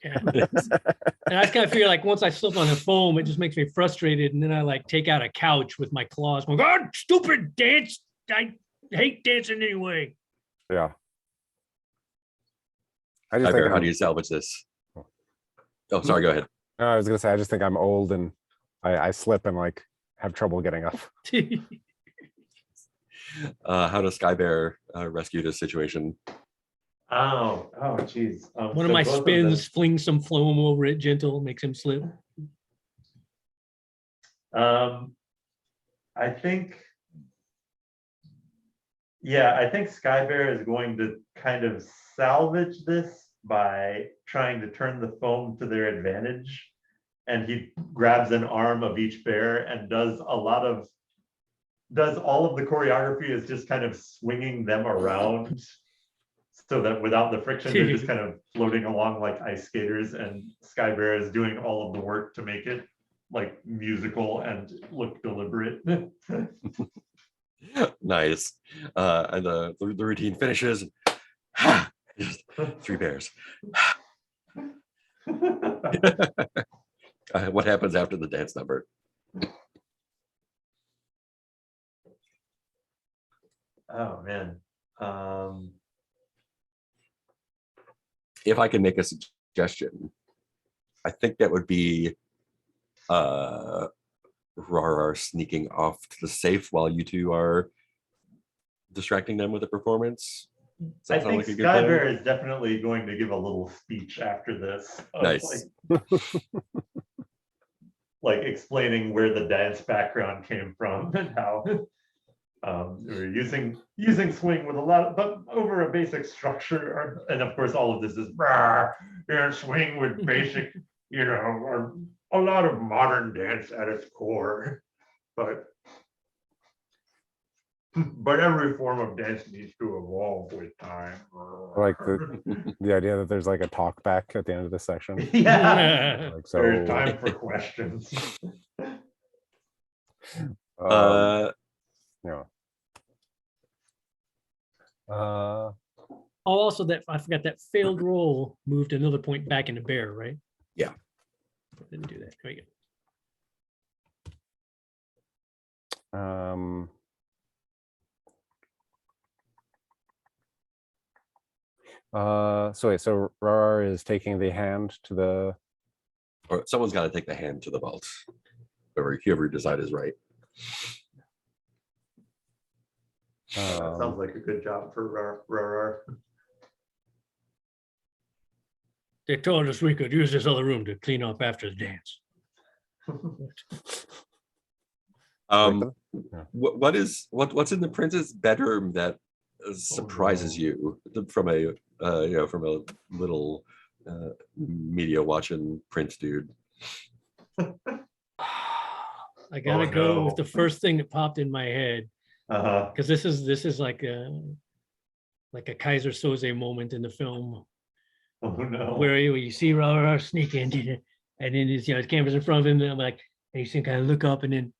Yeah. And I just kind of figure like once I slip on the foam, it just makes me frustrated. And then I like take out a couch with my claws. I'm like, oh, stupid dance. I hate dancing anyway. Yeah. I just think Skybear, how do you salvage this? Oh, sorry, go ahead. I was gonna say I just think I'm old and I slip and like have trouble getting up. How does Skybear rescue this situation? Oh, geez. One of my spins flings some foam over it, Gentle, makes him slip. I think, I think Skybear is going to kind of salvage this by trying to turn the foam to their advantage. And he grabs an arm of each bear and does all of the choreography is just kind of swinging them around so that without the friction, they're just kind of floating along like ice skaters, and Skybear is doing all of the work to make it like musical and look deliberate. Nice. And the routine finishes. Just 3 bears. What happens after the dance number? Oh man. If I can make a suggestion, I think that would be Rar sneaking off to the safe while you two are distracting them with a performance. Does that I sound think like a good plan? Skybear is definitely going to give a little speech after this. of, Nice. like explaining where the dance background came from and how we're using swing with a lot, but over a basic structure. And of course, all of this is swing with basic, or a lot of modern dance at its core, but every form of dance needs to evolve with time. Like the idea that there's like a talk back at the end of this section. Yeah. Like, There's so time for questions. yeah. Oh, also that I forgot that failed roll moved another point back into bear, right? Yeah. Didn't do that. There you go. So wait, so Rar is taking the hand to the. Or someone's got to take the hand to the vault. whoever you decide is right. That sounds like a good job for Rar. They told us we could use this other room to clean up after the dance. What's in the prince's bedroom that surprises you from a from a little media watching prince dude? I gotta go with the first thing that popped in my head, Uh-huh. because this is like a Kaiser Soze moment in the film, Oh no. where you see Ra sneak in, and then his camera's in front of him, and I'm like, and you see him kind of look up, and then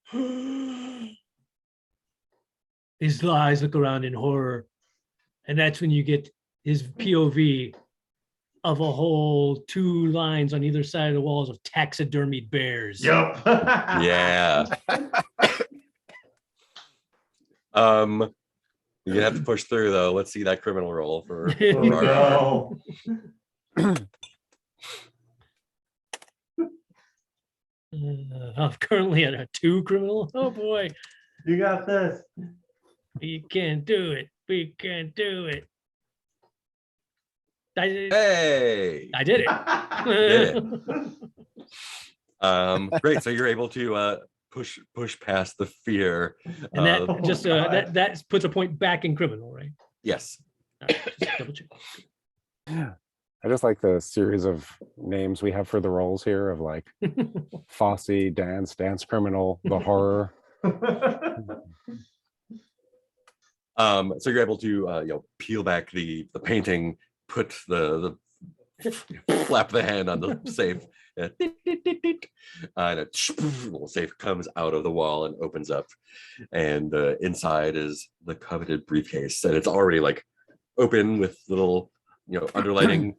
his eyes look around in horror, and that's when you get his POV of a whole 2 lines on either side of the walls of taxidermied bears. Yep. Yeah. You're gonna have to push through though. Let's see that criminal roll for Oh no. I'm currently at a 2 criminal. Oh boy, You got this. we can do it. We can do it. Hey, I did it. did great. So you're able to push past the fear. And that Oh, just God. that puts a point back in criminal, right? Yes. All right, just double check. I just like the series of names we have for the roles here of like Fosse, Dance Criminal, the Horror. So you're able to peel back the painting, put the flap the hand on the safe, and a little safe comes out of the wall and opens up, and inside is the coveted briefcase, and it's already like open with little underlighting.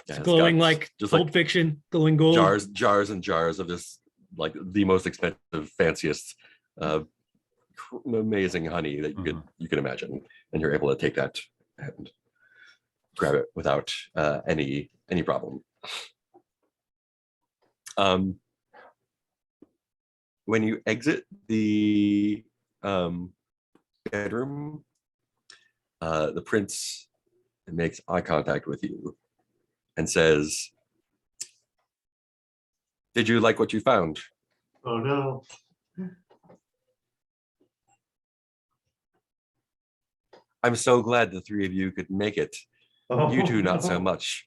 It's glowing like Pulp Fiction, glowing gold. Jars and jars of this, like the most expensive, fanciest, amazing honey that you could imagine, and you're able to take that and grab it without any problem. When you exit the bedroom, the prince makes eye contact with you and says, "Did you like what you found?" Oh no. I'm so glad the 3 of you could make it. You two not so much.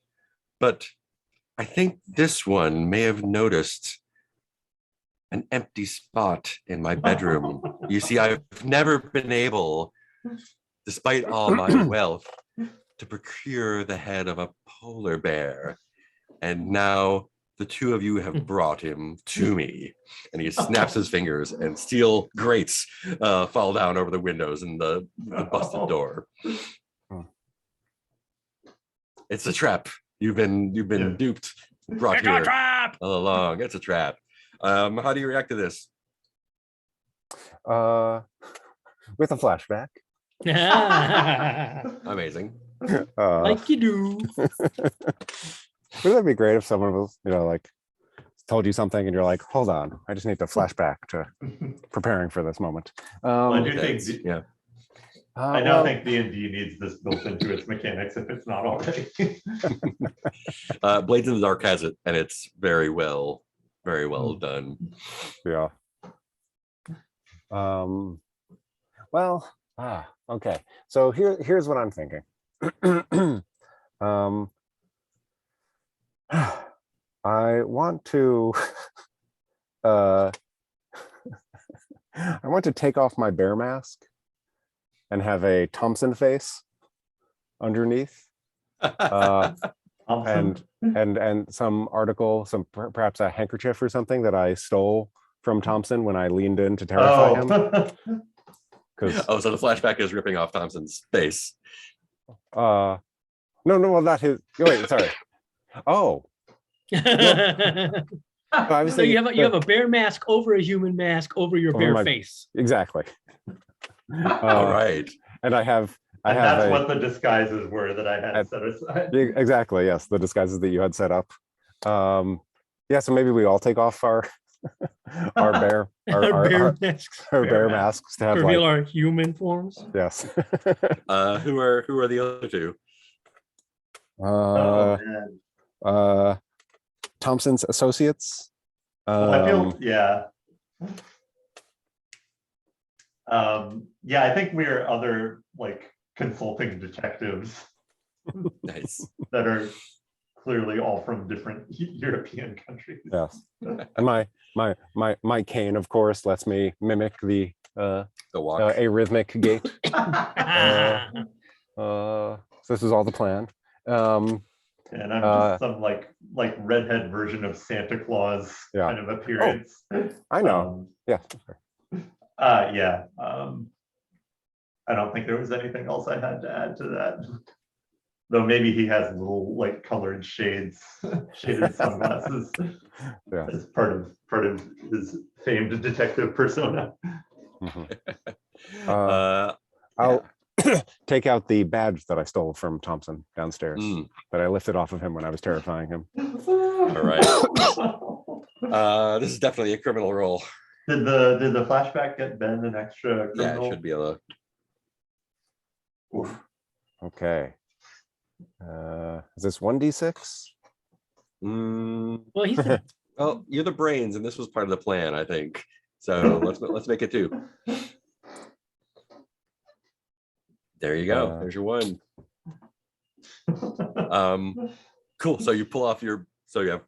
But I think this one may have noticed an empty spot in my bedroom. You see, I've never been able, despite all my wealth, to procure the head of a polar bear. And now the 2 of you have brought him to me. And he snaps his fingers, and steel grates fall down over the windows and the busted door. It's a trap. You've been duped, brought It's a here trap! all along. It's a trap. How do you react to this? With a flashback. Amazing. Like you do. Wouldn't that be great if someone was, like told you something and you're like, hold on, I just need to flash back to preparing for this moment. I do think, Yeah. I now think D&D needs this built into its mechanics if it's not already. Blades in the Dark has it, and it's very well done. Yeah. Okay. So here's what I'm thinking. I want to I want to take off my bear mask and have a Thompson face underneath. And some article, perhaps a handkerchief or something that I stole from Thompson when I leaned in to terrify him. So the flashback is ripping off Thompson's face. No, well, not his. Wait, sorry. Oh, I was So you thinking have a bear mask over a human mask over your bear face. exactly. All right. And I have that's what the disguises were that I had set aside. Exactly. Yes, the disguises that you had set up. Yeah. So maybe we all take off our our bear, Our bear masks. our bear mask. masks to have Reveal like, our human forms. yes. Who are the other two? Oh, man. Thompson's associates. Well, I feel, yeah. Yeah, I think we're other like consulting detectives Nice. that are clearly all from different European countries. Yes. And my cane, of course, lets me mimic the The walk. arrhythmic gait. Ah, So this is all the plan. And I'm just some like redhead version of Santa Claus Yeah. kind of appearance. I know. Yeah. Yeah. I don't think there was anything else I had to add to that. Though maybe he has little like colored shades, shaded sunglasses Yeah. as part of his famed detective persona. Mhm. Uh, I'll take out the badge that I stole from Thompson downstairs mm, that I lifted off of him when I was terrifying him. all right. This is definitely a criminal role. Did the flashback get Ben an extra Yeah, criminal? it should be a. Oof. Okay. Is this 1d6? well, he's the, Well, you're the brains, and this was part of the plan, I think. So let's make it 2. There you go. There's your 1. Cool. So you pull off you have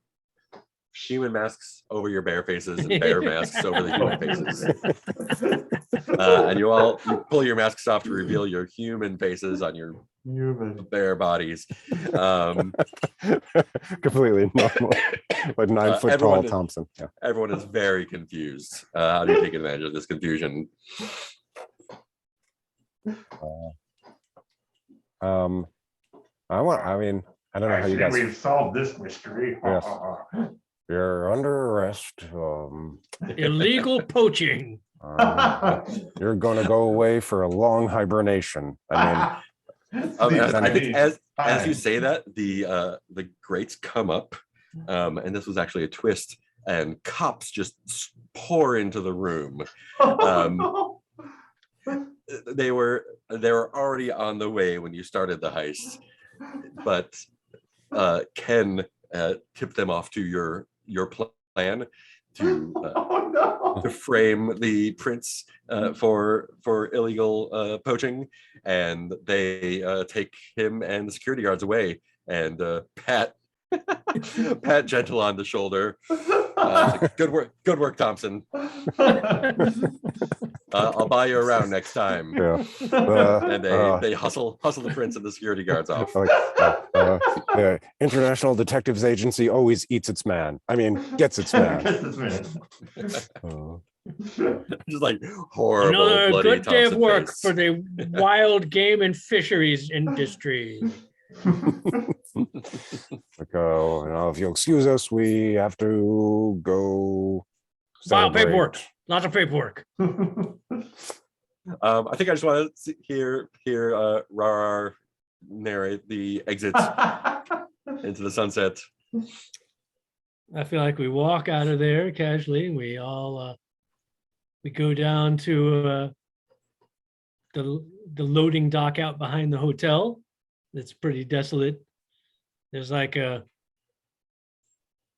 human masks over your bear faces and bear masks over the human faces. And you pull your masks off to reveal your human faces on your Human. bear bodies. Completely normal. Like 9 foot everyone tall is- Thompson. Yeah. Everyone is very confused. How do you take advantage of this confusion? I mean, I don't know I how you see guys. we've solved this mystery. Yes. You're under arrest. illegal poaching. You're going to go away for a long hibernation. I I think as you Fine. say that, the grates come up, and this was actually a twist, and cops just pour into the room. They were already on the way when you started the heist, but Ken tipped them off to your plan to Oh no. to frame the prince for illegal poaching, and they take him and the security guards away, and pat Gentle on the shoulder. It's like, good work, Thompson. I'll buy you around next time. yeah. And they hustle the prince and the security guards off. Like, the International Detectives Agency always eats its man. I mean, gets its man. Gets its man. Just like horrible, Another bloody good day of Thompson work face. for the wild game and fisheries industry. Like, if you'll excuse us, we have to go. File celebrate. paperwork. Lots of paperwork. I think I just want to hear Rar narrate the exits into the sunset. I feel like we walk out of there casually. And we all we go down to the loading dock out behind the hotel. It's pretty desolate. There's like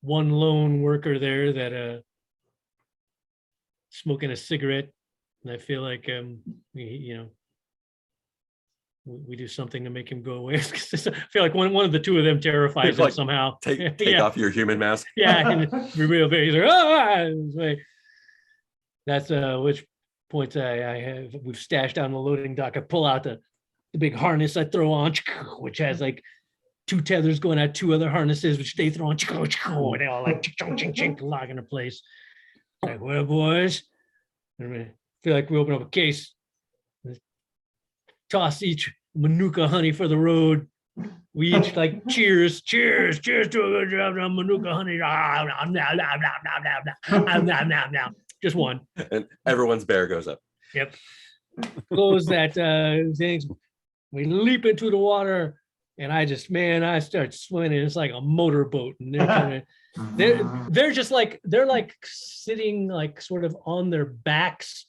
one lone worker there that smoking a cigarette, and I feel like we do something to make him go away. I feel like one of the two of them terrifies him Like, somehow. Take Yeah. off your human mask. Yeah, and reveal face. He's like, ah! That's which points I have. We've stashed down the loading dock. I pull out the big harness I throw on, which has like 2 tethers going at 2 other harnesses, which they throw on, and they all like lock into place. Like, well, boys, I feel like we open up a case, toss each Manuka honey for the road. We each like cheers to a good job, Manuka honey. Just one. And everyone's bear goes up. Yep. Close that things. We leap into the water And I start swimming. It's like a motorboat, and they're kind of they're just like they're like sitting like sort of on their backs,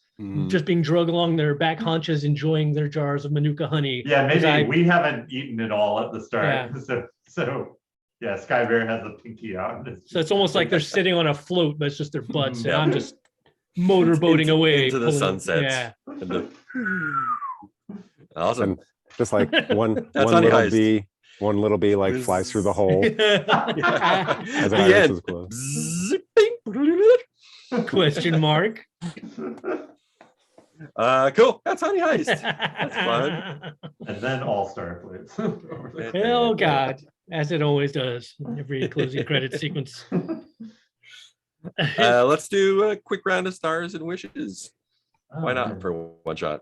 just being dragged along their back haunches, enjoying their jars of Manuka honey. Yeah, maybe I- we haven't eaten it all at the start. Yeah. So yeah, Sky Bear has a pinky out. So it's almost like they're sitting on a float, but it's just their butts, and Yeah. I'm just motorboating Into- away into the pulling- sunsets. Yeah. And awesome. And just like one That's one Honey little Heist. bee, one little bee like flies through the hole as At an the iris end. is closed. Zip, bing. Question mark. Cool. That's Honey Heist. That's fun. And then All-Star plays. Oh God, as it always does, every closing credit sequence. Let's do a quick round of stars and wishes. Why not for one shot?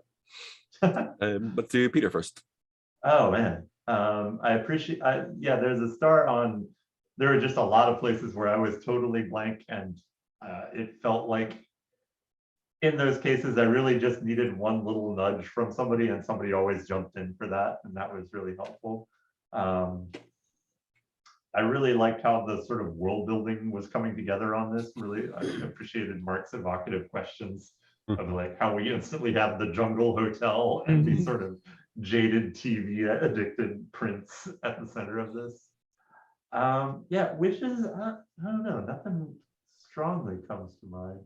Let's do Peter first. Oh man, I appreciate. Yeah, there's a star on. There were just a lot of places where I was totally blank, and it felt like in those cases I really just needed one little nudge from somebody, and somebody always jumped in for that, and that was really helpful. I really liked how the sort of world building was coming together on this. Really, I appreciated Mark's evocative questions of like how we instantly have the jungle hotel and the sort of jaded TV addicted prince at the center of this. Yeah, wishes, I don't know, nothing strongly comes to mind.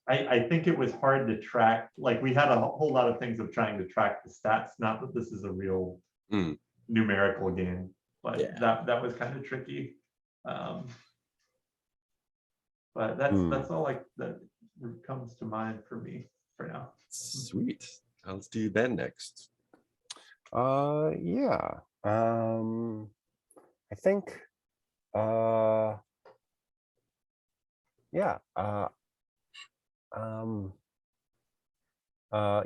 I think it was hard to track, like we had a whole lot of things of trying to track the stats, not that this is a real numerical game, but Yeah. that was kind of tricky. But that's all like that comes to mind for me for now. Sweet. Let's do Ben next. Yeah. I think yeah.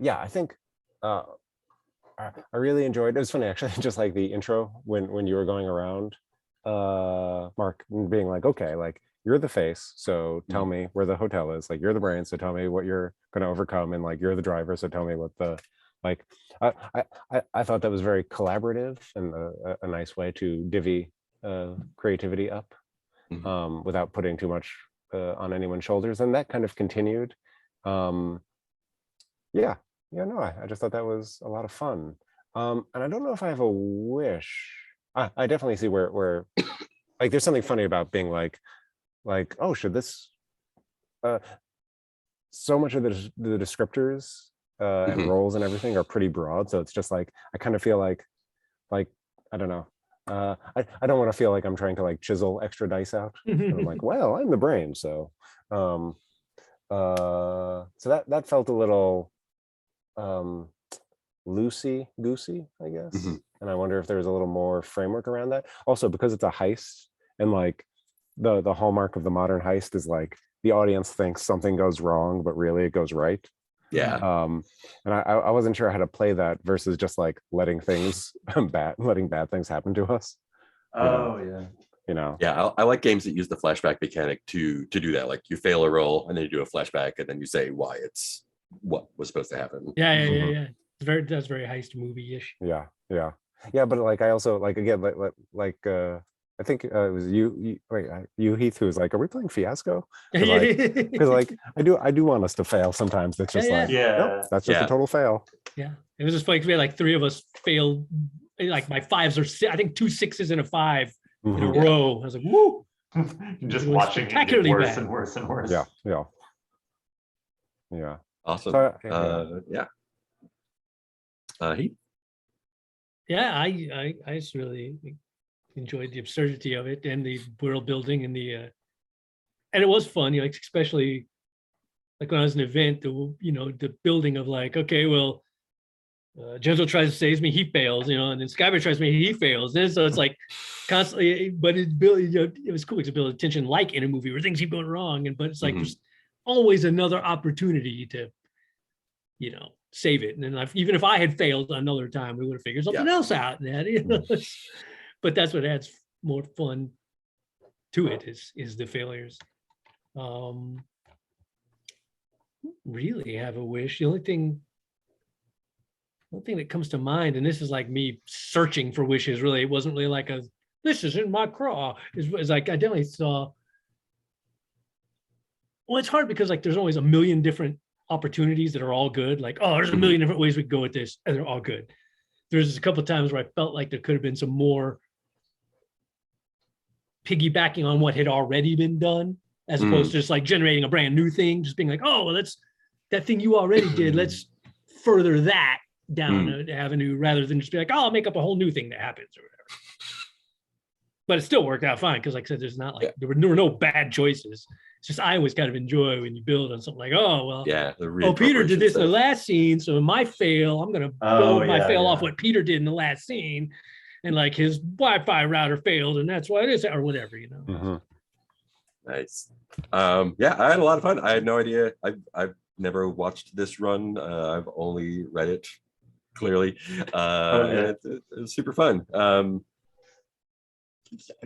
Yeah, I think I really enjoyed it. It was funny actually, just like the intro when you were going around, Mark, being like, okay, like you're the face, so tell me where the hotel is. Like you're the brain, so tell me what you're gonna overcome, and like you're the driver, so tell me what the like. I thought that was very collaborative and a nice way to divvy creativity up without putting too much on anyone's shoulders, and that kind of continued. Yeah, no, I just thought that was a lot of fun. And I don't know if I have a wish. I definitely see where like there's something funny about being like, oh, should this so much of the descriptors and roles and everything are pretty broad. So it's just like I kind of feel like I don't know. I don't want to feel like I'm trying to like chisel extra dice out. And I'm like, well, I'm the brain, so so that felt a little loosey goosey, I guess. And I wonder if there's a little more framework around that. Also, because it's a heist, and like the hallmark of the modern heist is like the audience thinks something goes wrong, but really it goes right. Yeah. And I wasn't sure how to play that versus just like letting things letting bad things happen to us. Oh yeah. You know. Yeah, I like games that use the flashback mechanic to do that. Like you fail a roll and then you do a flashback and then you say why it's what was supposed to happen. Yeah. That's very heist movie-ish. Yeah. But like I also like again like I think it was you Heath, who was like, are we playing Fiasco? Because like I do want us to fail sometimes. It's just like nope, that's just a total fail. Yeah, it was just like we had like 3 of us failed. Like my 5s are I think 2 6s and a 5 in a row. I was like, woo! Just It was watching it get spectacularly worse bad. and worse and worse. Yeah. Awesome. So, Heath? Yeah, I just really enjoyed the absurdity of it and the world building and the and it was fun, like especially like when I was in an event, the building of like, okay, well, Gentle tries to save me, he fails, and then Skyber tries me, he fails. And so it's like constantly, but it was cool because it built tension like in a movie where things keep going wrong, but it's like there's always another opportunity to, save it. And then even if I had failed another time, we would have figured something else out. But that's what adds more fun to it is the failures. Really have a wish. The only thing one thing that comes to mind, and this is like me searching for wishes, really, it wasn't really like this is in my craw. It's like, I definitely saw, well, it's hard because like there's always a million different opportunities that are all good. Like, oh, there's a million different ways we could go with this, and they're all good. There's a couple of times where I felt like there could have been some more piggybacking on what had already been done, as opposed to just like generating a brand new thing, just being like, oh, well, that's that thing you already did. Let's further that down an avenue rather than just be like, oh, I'll make up a whole new thing that happens or whatever. But it still worked out fine because, like I said, there's not like there were no bad choices. It's just I always kind of enjoy when you build on something like, oh, well, Peter did this in the last scene, so in my fail, I'm gonna build my fail off what Peter did in the last scene, and like his Wi-Fi router failed, and that's why it is, or whatever, you know. Nice. Yeah, I had a lot of fun. I had no idea. I've never watched this run. I've only read it clearly. And it was super fun.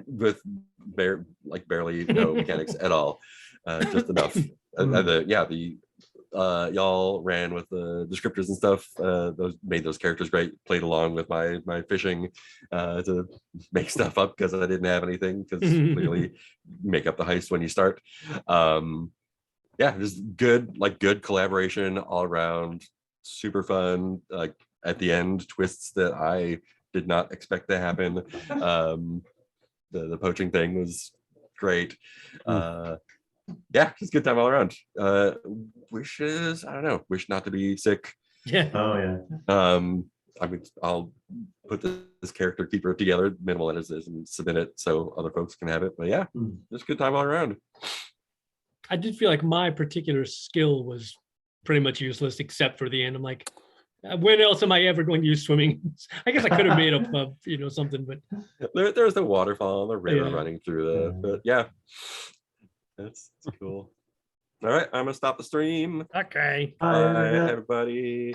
With barely no mechanics at all. Just enough. Y'all ran with the descriptors and stuff. Those made those characters great. Played along with my fishing to make stuff up because I didn't have anything. Because clearly, make up the heist when you start. Just good collaboration all around. Super fun. Like at the end, twists that I did not expect to happen. The poaching thing was great. Just good time all around. Wishes, I don't know, wish not to be sick. Yeah. Oh yeah. I mean, I'll put this character keeper together, minimal edits, and submit it so other folks can have it. But yeah, just good time all around. I did feel like my particular skill was pretty much useless except for the end. I'm like, when else am I ever going to use swimming? I guess I could have made up, something, but there's the waterfall and the river running through but yeah, that's cool. All right, I'm gonna stop the stream. okay. Bye, everybody.